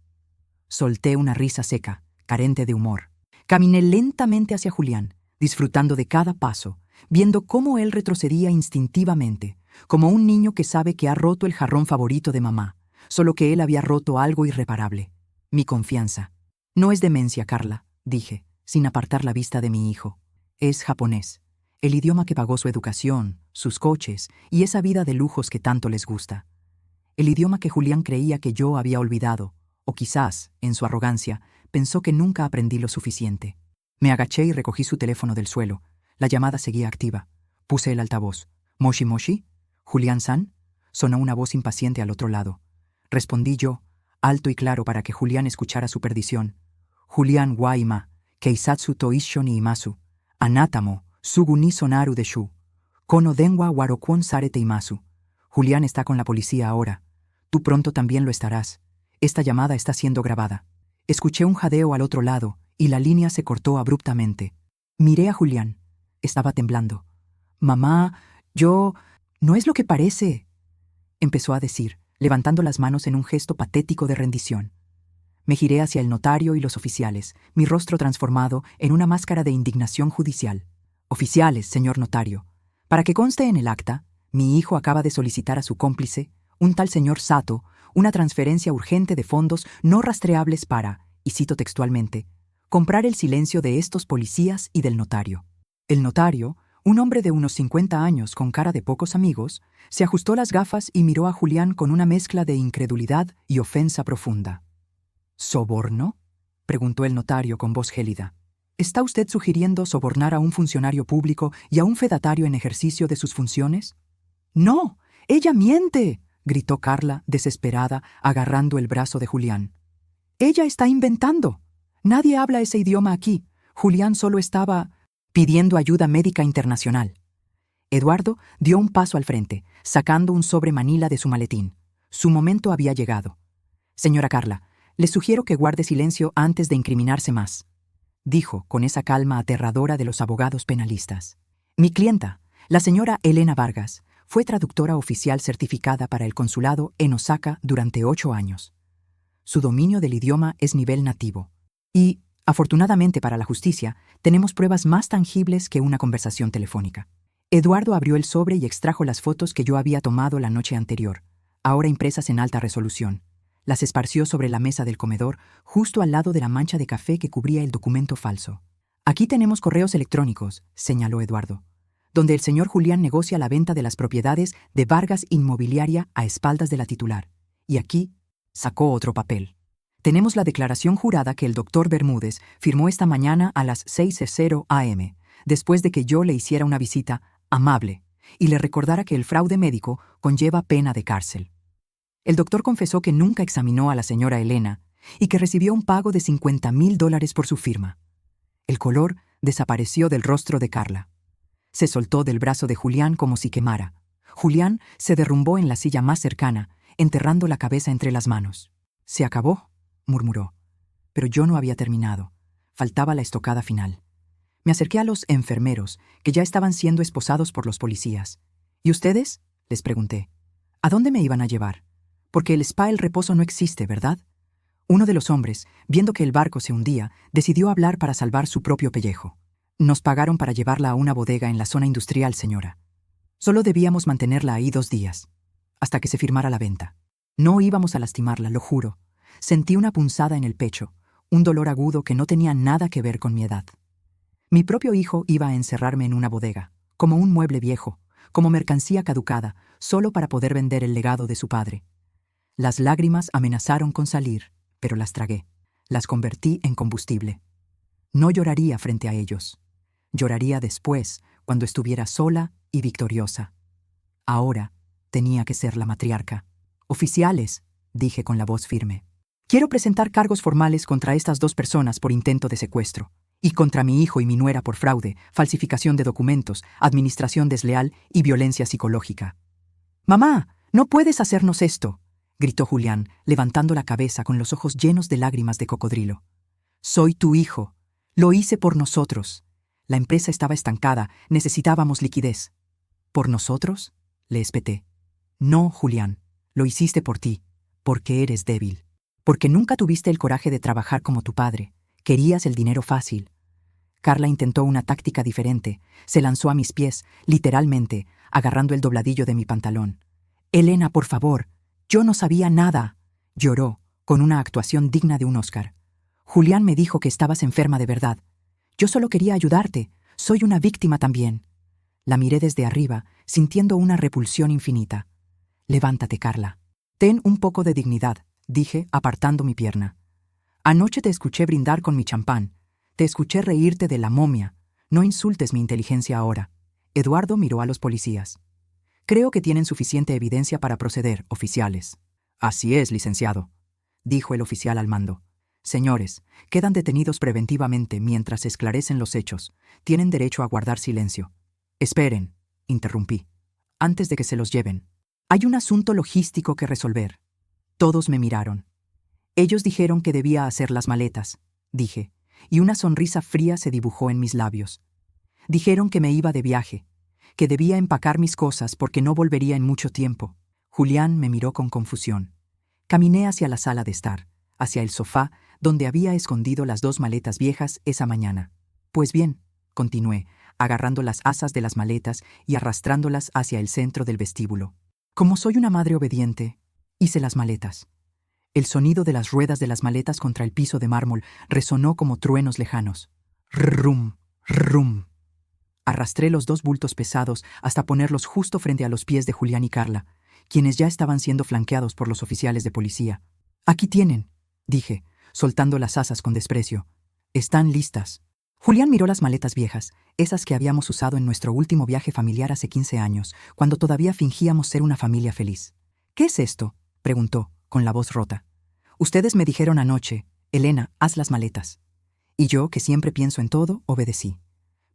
Solté una risa seca, carente de humor. Caminé lentamente hacia Julián, disfrutando de cada paso, viendo cómo él retrocedía instintivamente, como un niño que sabe que ha roto el jarrón favorito de mamá, solo que él había roto algo irreparable. Mi confianza. «No es demencia, Carla», dije, sin apartar la vista de mi hijo. «Es japonés, el idioma que pagó su educación, sus coches y esa vida de lujos que tanto les gusta. El idioma que Julián creía que yo había olvidado, o quizás, en su arrogancia, pensó que nunca aprendí lo suficiente». Me agaché y recogí su teléfono del suelo. La llamada seguía activa. Puse el altavoz. «¿Moshi Moshi? ¿Julián-san?», sonó una voz impaciente al otro lado. Respondí yo, alto y claro para que Julián escuchara su perdición. «Julián wa ima, keisatsu to issho ni imasu. Anata mo, sugu ni sonaru deshu. Kono denwa warokwon sare teimasu. Julián está con la policía ahora. Tú pronto también lo estarás. Esta llamada está siendo grabada. Escuché un jadeo al otro lado y la línea se cortó abruptamente. Miré a Julián. Estaba temblando. Mamá, yo... No es lo que parece, empezó a decir, levantando las manos en un gesto patético de rendición. Me giré hacia el notario y los oficiales, mi rostro transformado en una máscara de indignación judicial. Oficiales, señor notario, para que conste en el acta, mi hijo acaba de solicitar a su cómplice, un tal señor Sato, una transferencia urgente de fondos no rastreables para, y cito textualmente, comprar el silencio de estos policías y del notario. El notario, un hombre de unos 50 años con cara de pocos amigos, se ajustó las gafas y miró a Julián con una mezcla de incredulidad y ofensa profunda. ¿Soborno?, preguntó el notario con voz gélida. ¿Está usted sugiriendo sobornar a un funcionario público y a un fedatario en ejercicio de sus funciones? ¡No! ¡Ella miente!, gritó Carla, desesperada, agarrando el brazo de Julián. ¡Ella está inventando! Nadie habla ese idioma aquí. Julián solo estaba pidiendo ayuda médica internacional. Eduardo dio un paso al frente, sacando un sobre manila de su maletín. Su momento había llegado. Señora Carla, le sugiero que guarde silencio antes de incriminarse más, dijo con esa calma aterradora de los abogados penalistas. Mi clienta, la señora Elena Vargas, fue traductora oficial certificada para el consulado en Osaka durante 8 años. Su dominio del idioma es nivel nativo. Y, afortunadamente para la justicia, tenemos pruebas más tangibles que una conversación telefónica. Eduardo abrió el sobre y extrajo las fotos que yo había tomado la noche anterior, ahora impresas en alta resolución. Las esparció sobre la mesa del comedor, justo al lado de la mancha de café que cubría el documento falso. Aquí tenemos correos electrónicos, señaló Eduardo, donde el señor Julián negocia la venta de las propiedades de Vargas Inmobiliaria a espaldas de la titular. Y aquí sacó otro papel. Tenemos la declaración jurada que el doctor Bermúdez firmó esta mañana a las 6:00 a.m., después de que yo le hiciera una visita amable y le recordara que el fraude médico conlleva pena de cárcel. El doctor confesó que nunca examinó a la señora Elena y que recibió un pago de $50,000 por su firma. El color desapareció del rostro de Carla. Se soltó del brazo de Julián como si quemara. Julián se derrumbó en la silla más cercana, enterrando la cabeza entre las manos. «¿Se acabó?», murmuró. Pero yo no había terminado. Faltaba la estocada final. Me acerqué a los enfermeros, que ya estaban siendo esposados por los policías. «¿Y ustedes?», les pregunté. «¿A dónde me iban a llevar? Porque el spa El Reposo no existe, ¿verdad?». Uno de los hombres, viendo que el barco se hundía, decidió hablar para salvar su propio pellejo. «Nos pagaron para llevarla a una bodega en la zona industrial, señora. Solo debíamos mantenerla ahí 2 días, hasta que se firmara la venta. No íbamos a lastimarla, lo juro. Sentí una punzada en el pecho, un dolor agudo que no tenía nada que ver con mi edad. Mi propio hijo iba a encerrarme en una bodega, como un mueble viejo, como mercancía caducada, solo para poder vender el legado de su padre. Las lágrimas amenazaron con salir, pero las tragué. Las convertí en combustible. No lloraría frente a ellos. Lloraría después, cuando estuviera sola y victoriosa. Ahora tenía que ser la matriarca. «Oficiales», dije con la voz firme, «quiero presentar cargos formales contra estas 2 personas por intento de secuestro, y contra mi hijo y mi nuera por fraude, falsificación de documentos, administración desleal y violencia psicológica». «Mamá, no puedes hacernos esto», gritó Julián, levantando la cabeza con los ojos llenos de lágrimas de cocodrilo. «Soy tu hijo. Lo hice por nosotros. La empresa estaba estancada, necesitábamos liquidez». «¿Por nosotros?», le espeté. «No, Julián, lo hiciste por ti, porque eres débil. Porque nunca tuviste el coraje de trabajar como tu padre. Querías el dinero fácil». Carla intentó una táctica diferente. Se lanzó a mis pies, literalmente, agarrando el dobladillo de mi pantalón. «Elena, por favor, yo no sabía nada», lloró, con una actuación digna de un Oscar. «Julián me dijo que estabas enferma de verdad. Yo solo quería ayudarte. Soy una víctima también». La miré desde arriba, sintiendo una repulsión infinita. «Levántate, Carla. Ten un poco de dignidad», dije, apartando mi pierna. «Anoche te escuché brindar con mi champán. Te escuché reírte de la momia. No insultes mi inteligencia ahora». Eduardo miró a los policías. «Creo que tienen suficiente evidencia para proceder, oficiales». «Así es, licenciado», dijo el oficial al mando. «Señores, quedan detenidos preventivamente mientras se esclarecen los hechos. Tienen derecho a guardar silencio». «Esperen», interrumpí. Antes de que se los lleven. Hay un asunto logístico que resolver. Todos me miraron. Ellos dijeron que debía hacer las maletas, dije, y una sonrisa fría se dibujó en mis labios. Dijeron que me iba de viaje, que debía empacar mis cosas porque no volvería en mucho tiempo. Julián me miró con confusión. Caminé hacia la sala de estar, hacia el sofá donde había escondido las 2 maletas viejas esa mañana. Pues bien, continué, agarrando las asas de las maletas y arrastrándolas hacia el centro del vestíbulo. Como soy una madre obediente, hice las maletas. El sonido de las ruedas de las maletas contra el piso de mármol resonó como truenos lejanos. Rum, rum. Arrastré los 2 bultos pesados hasta ponerlos justo frente a los pies de Julián y Carla, quienes ya estaban siendo flanqueados por los oficiales de policía. Aquí tienen, dije, soltando las asas con desprecio. Están listas. Julián miró las maletas viejas, esas que habíamos usado en nuestro último viaje familiar hace 15 años, cuando todavía fingíamos ser una familia feliz. ¿Qué es esto?, preguntó, con la voz rota. Ustedes me dijeron anoche, Elena, haz las maletas. Y yo, que siempre pienso en todo, obedecí.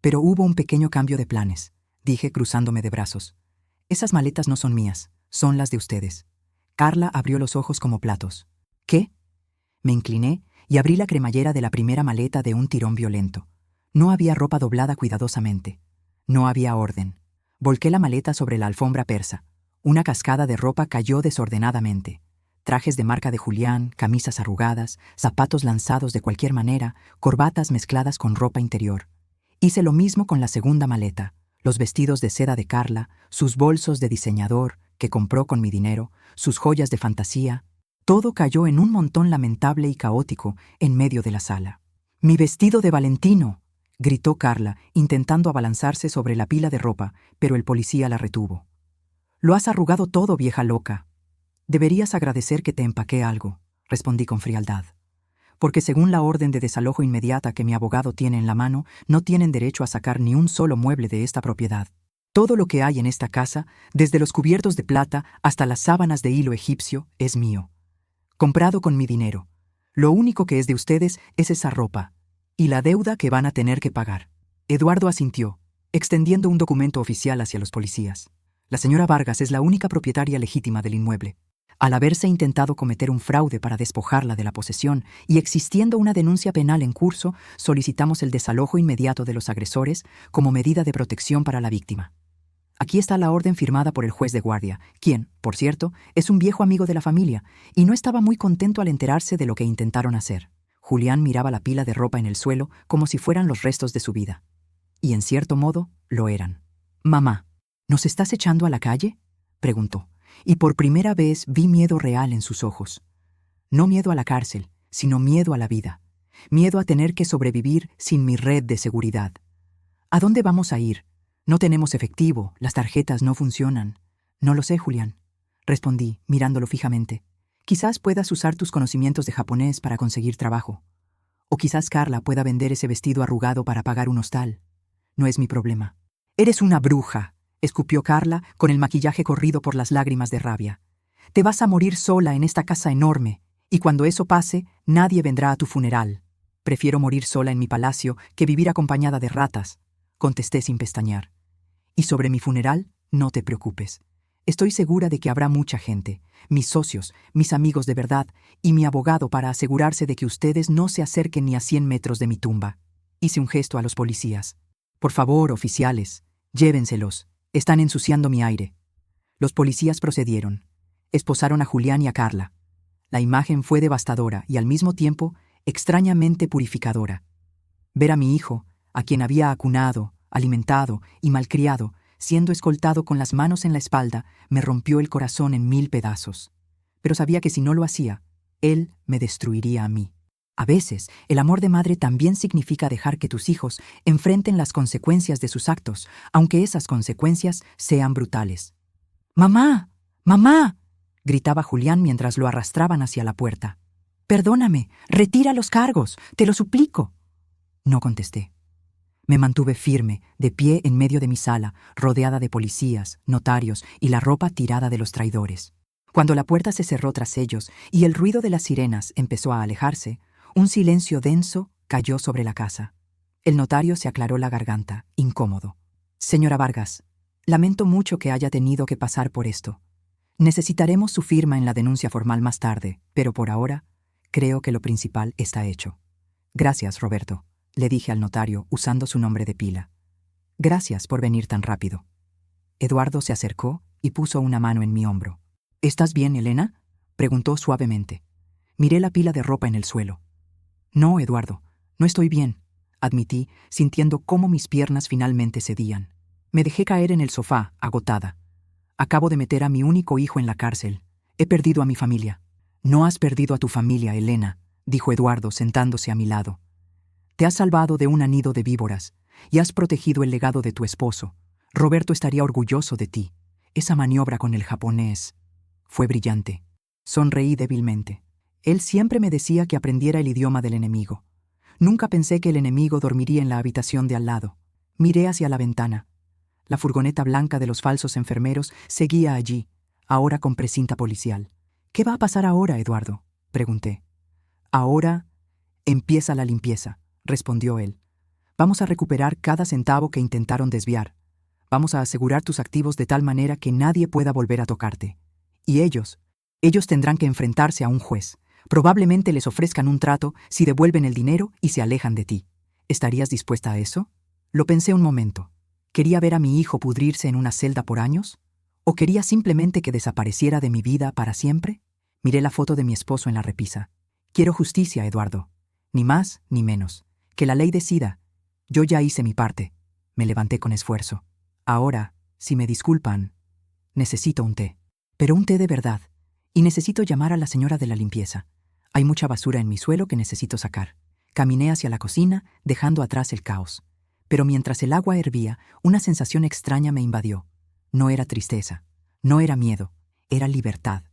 Pero hubo un pequeño cambio de planes, dije cruzándome de brazos. Esas maletas no son mías, son las de ustedes. Carla abrió los ojos como platos. ¿Qué? Me incliné y abrí la cremallera de la primera maleta de un tirón violento. No había ropa doblada cuidadosamente. No había orden. Volqué la maleta sobre la alfombra persa. Una cascada de ropa cayó desordenadamente. Trajes de marca de Julián, camisas arrugadas, zapatos lanzados de cualquier manera, corbatas mezcladas con ropa interior. Hice lo mismo con la segunda maleta, los vestidos de seda de Carla, sus bolsos de diseñador, que compró con mi dinero, sus joyas de fantasía. Todo cayó en un montón lamentable y caótico en medio de la sala. «¡Mi vestido de Valentino!», gritó Carla, intentando abalanzarse sobre la pila de ropa, pero el policía la retuvo. «Lo has arrugado todo, vieja loca». «Deberías agradecer que te empaqué algo», respondí con frialdad. «Porque según la orden de desalojo inmediata que mi abogado tiene en la mano, no tienen derecho a sacar ni un solo mueble de esta propiedad. Todo lo que hay en esta casa, desde los cubiertos de plata hasta las sábanas de hilo egipcio, es mío. Comprado con mi dinero. Lo único que es de ustedes es esa ropa y la deuda que van a tener que pagar». Eduardo asintió, extendiendo un documento oficial hacia los policías. La señora Vargas es la única propietaria legítima del inmueble. Al haberse intentado cometer un fraude para despojarla de la posesión y existiendo una denuncia penal en curso, solicitamos el desalojo inmediato de los agresores como medida de protección para la víctima. Aquí está la orden firmada por el juez de guardia, quien, por cierto, es un viejo amigo de la familia y no estaba muy contento al enterarse de lo que intentaron hacer. Julián miraba la pila de ropa en el suelo como si fueran los restos de su vida. Y en cierto modo, lo eran. «Mamá, ¿nos estás echando a la calle?», preguntó, y por primera vez vi miedo real en sus ojos. No miedo a la cárcel, sino miedo a la vida. Miedo a tener que sobrevivir sin mi red de seguridad. «¿A dónde vamos a ir? No tenemos efectivo, las tarjetas no funcionan». «No lo sé, Julián», respondí, mirándolo fijamente. «Quizás puedas usar tus conocimientos de japonés para conseguir trabajo. O quizás Carla pueda vender ese vestido arrugado para pagar un hostal. No es mi problema». «Eres una bruja», escupió Carla con el maquillaje corrido por las lágrimas de rabia. «Te vas a morir sola en esta casa enorme, y cuando eso pase, nadie vendrá a tu funeral». «Prefiero morir sola en mi palacio que vivir acompañada de ratas», contesté sin pestañear. «Y sobre mi funeral, no te preocupes. Estoy segura de que habrá mucha gente, mis socios, mis amigos de verdad y mi abogado para asegurarse de que ustedes no se acerquen ni a 100 metros de mi tumba». Hice un gesto a los policías. «Por favor, oficiales, llévenselos. Están ensuciando mi aire». Los policías procedieron. Esposaron a Julián y a Carla. La imagen fue devastadora y al mismo tiempo extrañamente purificadora. Ver a mi hijo, a quien había acunado, alimentado y malcriado, siendo escoltado con las manos en la espalda, me rompió el corazón en 1000 pedazos. Pero sabía que si no lo hacía, él me destruiría a mí. A veces, el amor de madre también significa dejar que tus hijos enfrenten las consecuencias de sus actos, aunque esas consecuencias sean brutales. «¡Mamá! ¡Mamá!», gritaba Julián mientras lo arrastraban hacia la puerta. «Perdóname, retira los cargos, te lo suplico». No contesté. Me mantuve firme, de pie en medio de mi sala, rodeada de policías, notarios y la ropa tirada de los traidores. Cuando la puerta se cerró tras ellos y el ruido de las sirenas empezó a alejarse, un silencio denso cayó sobre la casa. El notario se aclaró la garganta, incómodo. «Señora Vargas, Lamento mucho que haya tenido que pasar por esto. Necesitaremos su firma en la denuncia formal más tarde, pero por ahora, creo que lo principal está hecho. Gracias, Roberto, le dije al notario usando su nombre de pila. Gracias por venir tan rápido. Eduardo se acercó y puso una mano en mi hombro. ¿Estás bien, Elena?, preguntó suavemente. Miré la pila de ropa en el suelo. No, Eduardo, no estoy bien, admití, sintiendo cómo mis piernas finalmente cedían. Me dejé caer en el sofá, agotada. Acabo de meter a mi único hijo en la cárcel. He perdido a mi familia. No has perdido a tu familia, Elena, dijo Eduardo sentándose a mi lado. Te has salvado de un nido de víboras y has protegido el legado de tu esposo. Roberto estaría orgulloso de ti. Esa maniobra con el japonés fue brillante. Sonreí débilmente. Él siempre me decía que aprendiera el idioma del enemigo. Nunca pensé que el enemigo dormiría en la habitación de al lado. Miré hacia la ventana. La furgoneta blanca de los falsos enfermeros seguía allí, ahora con precinta policial. ¿Qué va a pasar ahora, Eduardo?, pregunté. Ahora empieza la limpieza, respondió él. Vamos a recuperar cada centavo que intentaron desviar. Vamos a asegurar tus activos de tal manera que nadie pueda volver a tocarte. Y ellos tendrán que enfrentarse a un juez. Probablemente les ofrezcan un trato si devuelven el dinero y se alejan de ti. ¿Estarías dispuesta a eso? Lo pensé un momento. ¿Quería ver a mi hijo pudrirse en una celda por años? ¿O quería simplemente que desapareciera de mi vida para siempre? Miré la foto de mi esposo en la repisa. Quiero justicia, Eduardo. Ni más ni menos. Que la ley decida. Yo ya hice mi parte. Me levanté con esfuerzo. Ahora, si me disculpan, necesito un té. Pero un té de verdad. Y necesito llamar a la señora de la limpieza. Hay mucha basura en mi suelo que necesito sacar. Caminé hacia la cocina, dejando atrás el caos. Pero mientras el agua hervía, una sensación extraña me invadió. No era tristeza, no era miedo, era libertad.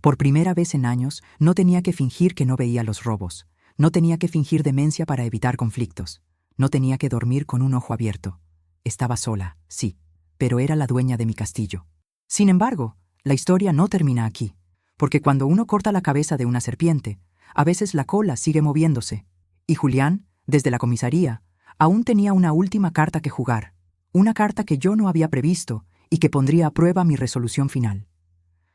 Por primera vez en años, no tenía que fingir que no veía los robos. No tenía que fingir demencia para evitar conflictos. No tenía que dormir con un ojo abierto. Estaba sola, sí, pero era la dueña de mi castillo. Sin embargo, la historia no termina aquí. Porque cuando uno corta la cabeza de una serpiente, a veces la cola sigue moviéndose. Y Julián, desde la comisaría, aún tenía una última carta que jugar. Una carta que yo no había previsto y que pondría a prueba mi resolución final.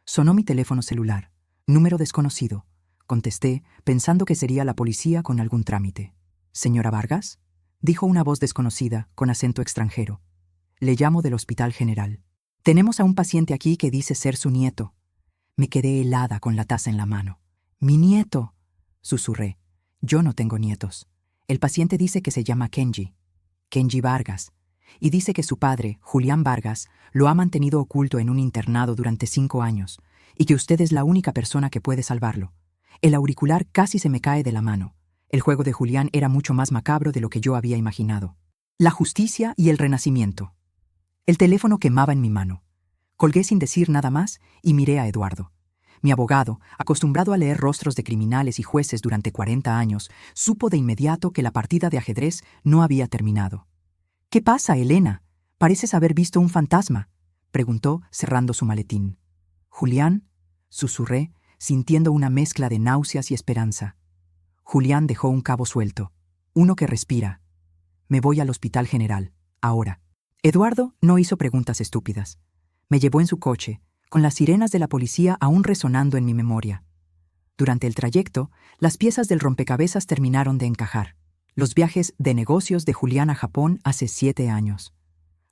Sonó mi teléfono celular. Número desconocido. Contesté, pensando que sería la policía con algún trámite. «¿Señora Vargas?», dijo una voz desconocida, con acento extranjero. «Le llamo del Hospital General. Tenemos a un paciente aquí que dice ser su nieto». Me quedé helada con la taza en la mano. «¡Mi nieto!», susurré. «Yo no tengo nietos. El paciente dice que se llama Kenji Vargas, y dice que su padre, Julián Vargas, lo ha mantenido oculto en un internado durante 5 años, y que usted es la única persona que puede salvarlo. El auricular casi se me cae de la mano. El juego de Julián era mucho más macabro de lo que yo había imaginado. La justicia y el renacimiento». El teléfono quemaba en mi mano. Colgué sin decir nada más y miré a Eduardo. Mi abogado, acostumbrado a leer rostros de criminales y jueces durante 40 años, supo de inmediato que la partida de ajedrez no había terminado. «¿Qué pasa, Elena? Pareces haber visto un fantasma», preguntó, cerrando su maletín. «Julián», susurré, sintiendo una mezcla de náuseas y esperanza. Julián dejó un cabo suelto, uno que respira. «Me voy al Hospital General, ahora». Eduardo no hizo preguntas estúpidas. Me llevó en su coche, con las sirenas de la policía aún resonando en mi memoria. Durante el trayecto, las piezas del rompecabezas terminaron de encajar. Los viajes de negocios de Julián a Japón hace 7 años.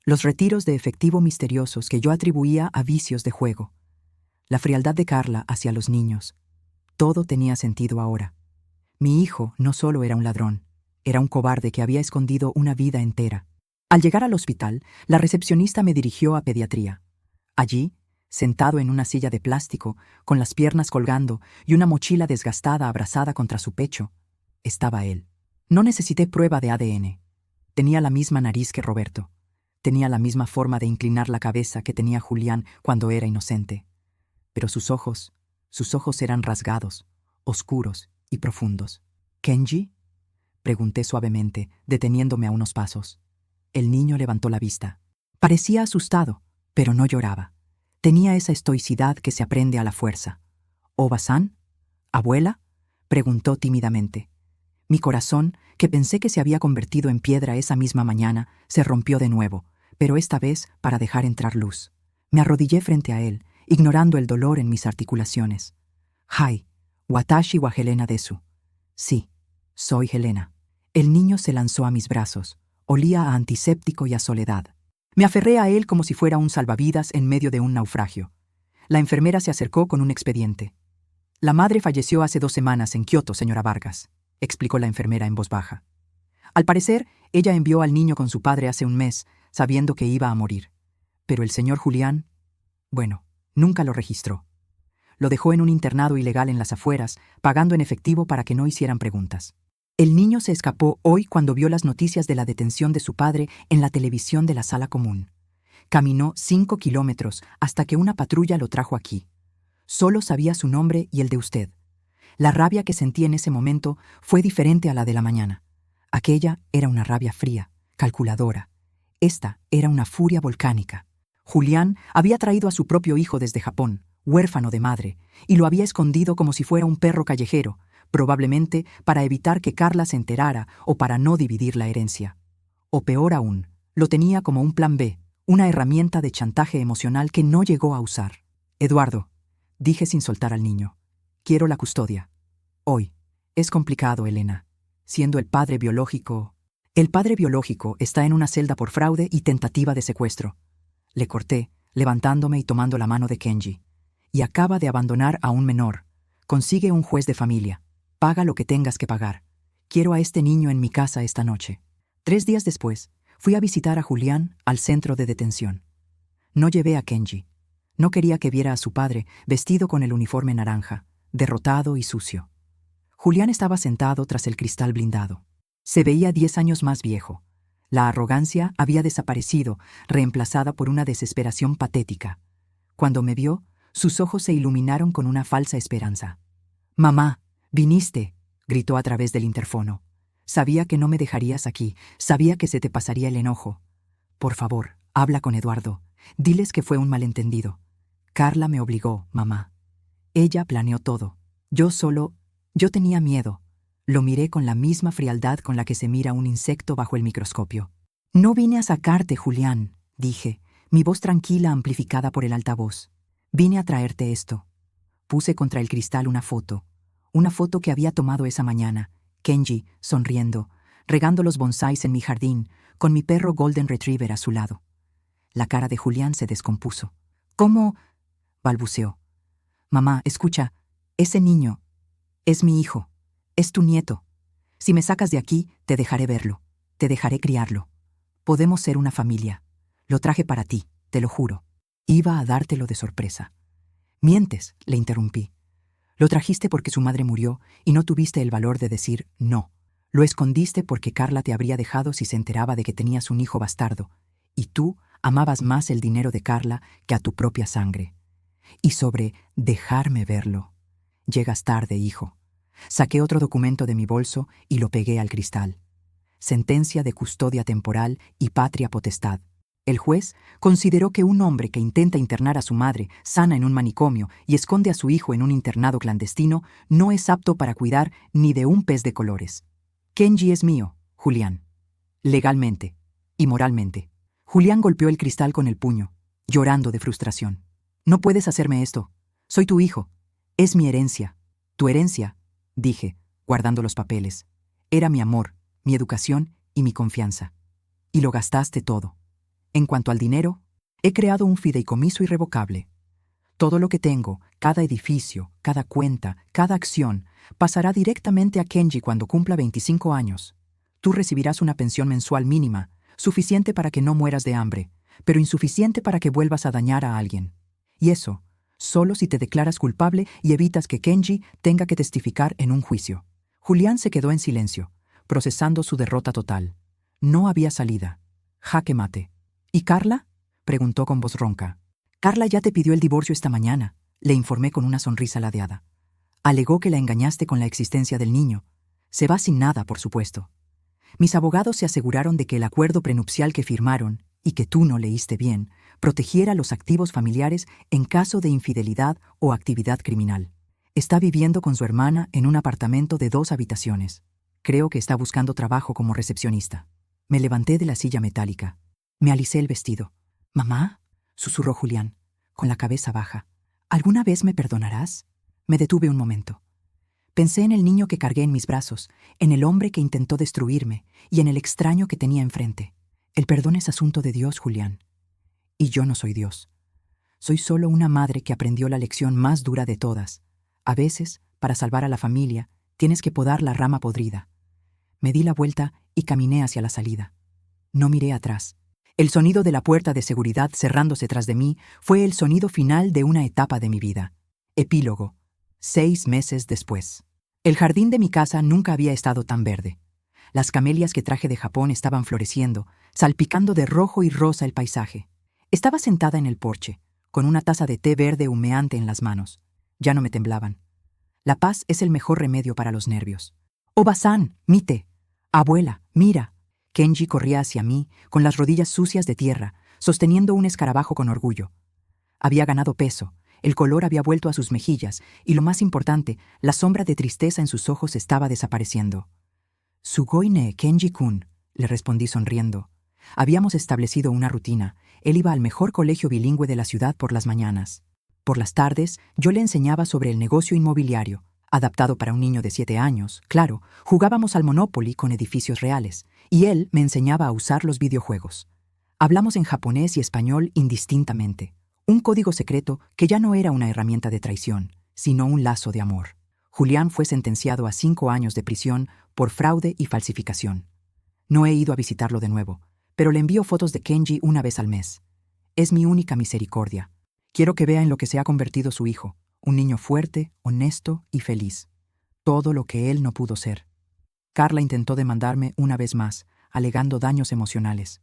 Los retiros de efectivo misteriosos que yo atribuía a vicios de juego. La frialdad de Carla hacia los niños. Todo tenía sentido ahora. Mi hijo no solo era un ladrón, era un cobarde que había escondido una vida entera. Al llegar al hospital, la recepcionista me dirigió a pediatría. Allí, sentado en una silla de plástico, con las piernas colgando y una mochila desgastada abrazada contra su pecho, estaba él. No necesité prueba de ADN. Tenía la misma nariz que Roberto. Tenía la misma forma de inclinar la cabeza que tenía Julián cuando era inocente. Pero sus ojos eran rasgados, oscuros y profundos. «¿Kenji?», pregunté suavemente, deteniéndome a unos pasos. El niño levantó la vista. Parecía asustado, pero no lloraba. Tenía esa estoicidad que se aprende a la fuerza. «¿Oba-san? ¿Abuela?», preguntó tímidamente. Mi corazón, que pensé que se había convertido en piedra esa misma mañana, se rompió de nuevo, pero esta vez para dejar entrar luz. Me arrodillé frente a él, ignorando el dolor en mis articulaciones. Hai, watashi wa Helena desu. Sí, soy Helena. El niño se lanzó a mis brazos. Olía a antiséptico y a soledad. Me aferré a él como si fuera un salvavidas en medio de un naufragio. La enfermera se acercó con un expediente. La madre falleció hace 2 semanas en Kioto, señora Vargas, explicó la enfermera en voz baja. Al parecer, ella envió al niño con su padre hace un mes, sabiendo que iba a morir. Pero el señor Julián, bueno, nunca lo registró. Lo dejó en un internado ilegal en las afueras, pagando en efectivo para que no hicieran preguntas. El niño se escapó hoy cuando vio las noticias de la detención de su padre en la televisión de la sala común. Caminó 5 kilómetros hasta que una patrulla lo trajo aquí. Solo sabía su nombre y el de usted. La rabia que sentí en ese momento fue diferente a la de la mañana. Aquella era una rabia fría, calculadora. Esta era una furia volcánica. Julián había traído a su propio hijo desde Japón, huérfano de madre, y lo había escondido como si fuera un perro callejero, probablemente para evitar que Carla se enterara o para no dividir la herencia. O peor aún, lo tenía como un plan B, una herramienta de chantaje emocional que no llegó a usar. Eduardo, dije sin soltar al niño, quiero la custodia. Hoy. Es complicado, Elena. Siendo el padre biológico... El padre biológico está en una celda por fraude y tentativa de secuestro. Le corté, levantándome y tomando la mano de Kenji. Y acaba de abandonar a un menor. Consigue un juez de familia. Paga lo que tengas que pagar. Quiero a este niño en mi casa esta noche. 3 días después, fui a visitar a Julián al centro de detención. No llevé a Kenji. No quería que viera a su padre vestido con el uniforme naranja, derrotado y sucio. Julián estaba sentado tras el cristal blindado. Se veía 10 años más viejo. La arrogancia había desaparecido, reemplazada por una desesperación patética. Cuando me vio, sus ojos se iluminaron con una falsa esperanza. «Mamá, viniste», gritó a través del interfono. «Sabía que no me dejarías aquí, sabía que se te pasaría el enojo. Por favor, habla con Eduardo. Diles que fue un malentendido. Carla me obligó, mamá. Ella planeó todo. Yo tenía miedo». Lo miré con la misma frialdad con la que se mira un insecto bajo el microscopio. «No vine a sacarte, Julián», dije, mi voz tranquila amplificada por el altavoz. «Vine a traerte esto». Puse contra el cristal una foto que había tomado esa mañana, Kenji, sonriendo, regando los bonsáis en mi jardín, con mi perro Golden Retriever a su lado. La cara de Julián se descompuso. «¿Cómo?» balbuceó. «Mamá, escucha, ese niño es mi hijo. Es tu nieto. Si me sacas de aquí, te dejaré verlo. Te dejaré criarlo. Podemos ser una familia. Lo traje para ti, te lo juro». Iba a dártelo de sorpresa. «Mientes», le interrumpí. «Lo trajiste porque su madre murió y no tuviste el valor de decir no. Lo escondiste porque Carla te habría dejado si se enteraba de que tenías un hijo bastardo, y tú amabas más el dinero de Carla que a tu propia sangre. Y sobre dejarme verlo. Llegas tarde, hijo». Saqué otro documento de mi bolso y lo pegué al cristal. Sentencia de custodia temporal y patria potestad. El juez consideró que un hombre que intenta internar a su madre sana en un manicomio y esconde a su hijo en un internado clandestino no es apto para cuidar ni de un pez de colores. Kenji es mío, Julián. Legalmente y moralmente. Julián golpeó el cristal con el puño, llorando de frustración. «No puedes hacerme esto. Soy tu hijo. Es mi herencia. Tu herencia», dije, guardando los papeles. «Era mi amor, mi educación y mi confianza. Y lo gastaste todo. En cuanto al dinero, he creado un fideicomiso irrevocable. Todo lo que tengo, cada edificio, cada cuenta, cada acción, pasará directamente a Kenji cuando cumpla 25 años. Tú recibirás una pensión mensual mínima, suficiente para que no mueras de hambre, pero insuficiente para que vuelvas a dañar a alguien. Y eso, solo si te declaras culpable y evitas que Kenji tenga que testificar en un juicio». Julián se quedó en silencio, procesando su derrota total. No había salida. Jaque mate. «¿Y Carla?», preguntó con voz ronca. «Carla ya te pidió el divorcio esta mañana», le informé con una sonrisa ladeada. «Alegó que la engañaste con la existencia del niño. Se va sin nada, por supuesto. Mis abogados se aseguraron de que el acuerdo prenupcial que firmaron, y que tú no leíste bien, protegiera los activos familiares en caso de infidelidad o actividad criminal. Está viviendo con su hermana en un apartamento de 2 habitaciones. Creo que está buscando trabajo como recepcionista». Me levanté de la silla metálica. Me alicé el vestido. «Mamá», susurró Julián, con la cabeza baja. «¿Alguna vez me perdonarás?» Me detuve un momento. Pensé en el niño que cargué en mis brazos, en el hombre que intentó destruirme y en el extraño que tenía enfrente. El perdón es asunto de Dios, Julián. Y yo no soy Dios. Soy solo una madre que aprendió la lección más dura de todas. A veces, para salvar a la familia, tienes que podar la rama podrida. Me di la vuelta y caminé hacia la salida. No miré atrás. El sonido de la puerta de seguridad cerrándose tras de mí fue el sonido final de una etapa de mi vida. Epílogo. 6 meses después. El jardín de mi casa nunca había estado tan verde. Las camelias que traje de Japón estaban floreciendo, salpicando de rojo y rosa el paisaje. Estaba sentada en el porche, con una taza de té verde humeante en las manos. Ya no me temblaban. La paz es el mejor remedio para los nervios. «Oba-san, mite. Abuela, mira». Kenji corría hacia mí, con las rodillas sucias de tierra, sosteniendo un escarabajo con orgullo. Había ganado peso, el color había vuelto a sus mejillas, y lo más importante, la sombra de tristeza en sus ojos estaba desapareciendo. «Sugoi-ne, Kenji-kun», le respondí sonriendo. Habíamos establecido una rutina. Él iba al mejor colegio bilingüe de la ciudad por las mañanas. Por las tardes, yo le enseñaba sobre el negocio inmobiliario. Adaptado para un niño de 7 años, claro, jugábamos al Monopoly con edificios reales, y él me enseñaba a usar los videojuegos. Hablamos en japonés y español indistintamente, un código secreto que ya no era una herramienta de traición, sino un lazo de amor. Julián fue sentenciado a 5 años de prisión por fraude y falsificación. No he ido a visitarlo de nuevo, pero le envío fotos de Kenji una vez al mes. Es mi única misericordia. Quiero que vea en lo que se ha convertido su hijo, un niño fuerte, honesto y feliz. Todo lo que él no pudo ser. Carla intentó demandarme una vez más, alegando daños emocionales.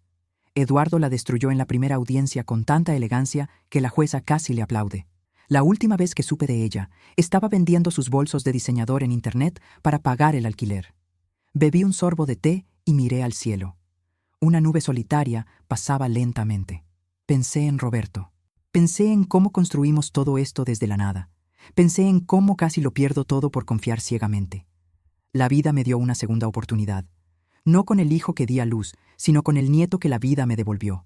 Eduardo la destruyó en la primera audiencia con tanta elegancia que la jueza casi le aplaude. La última vez que supe de ella, estaba vendiendo sus bolsos de diseñador en internet para pagar el alquiler. Bebí un sorbo de té y miré al cielo. Una nube solitaria pasaba lentamente. Pensé en Roberto. Pensé en cómo construimos todo esto desde la nada. Pensé en cómo casi lo pierdo todo por confiar ciegamente. La vida me dio una segunda oportunidad. No con el hijo que di a luz, sino con el nieto que la vida me devolvió.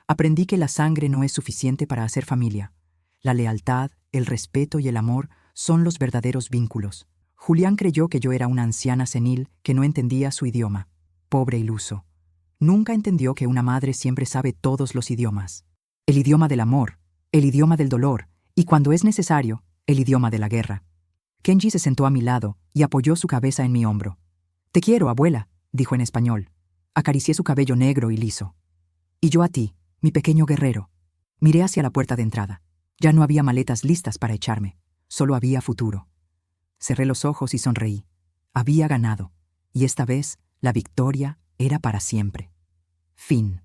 Aprendí que la sangre no es suficiente para hacer familia. La lealtad, el respeto y el amor son los verdaderos vínculos. Julián creyó que yo era una anciana senil que no entendía su idioma. Pobre iluso. Nunca entendió que una madre siempre sabe todos los idiomas. El idioma del amor, el idioma del dolor y, cuando es necesario, el idioma de la guerra. Kenji se sentó a mi lado y apoyó su cabeza en mi hombro. «Te quiero, abuela», dijo en español. Acaricié su cabello negro y liso. «Y yo a ti, mi pequeño guerrero». Miré hacia la puerta de entrada. Ya no había maletas listas para echarme. Solo había futuro. Cerré los ojos y sonreí. Había ganado. Y esta vez, la victoria era para siempre. Fin.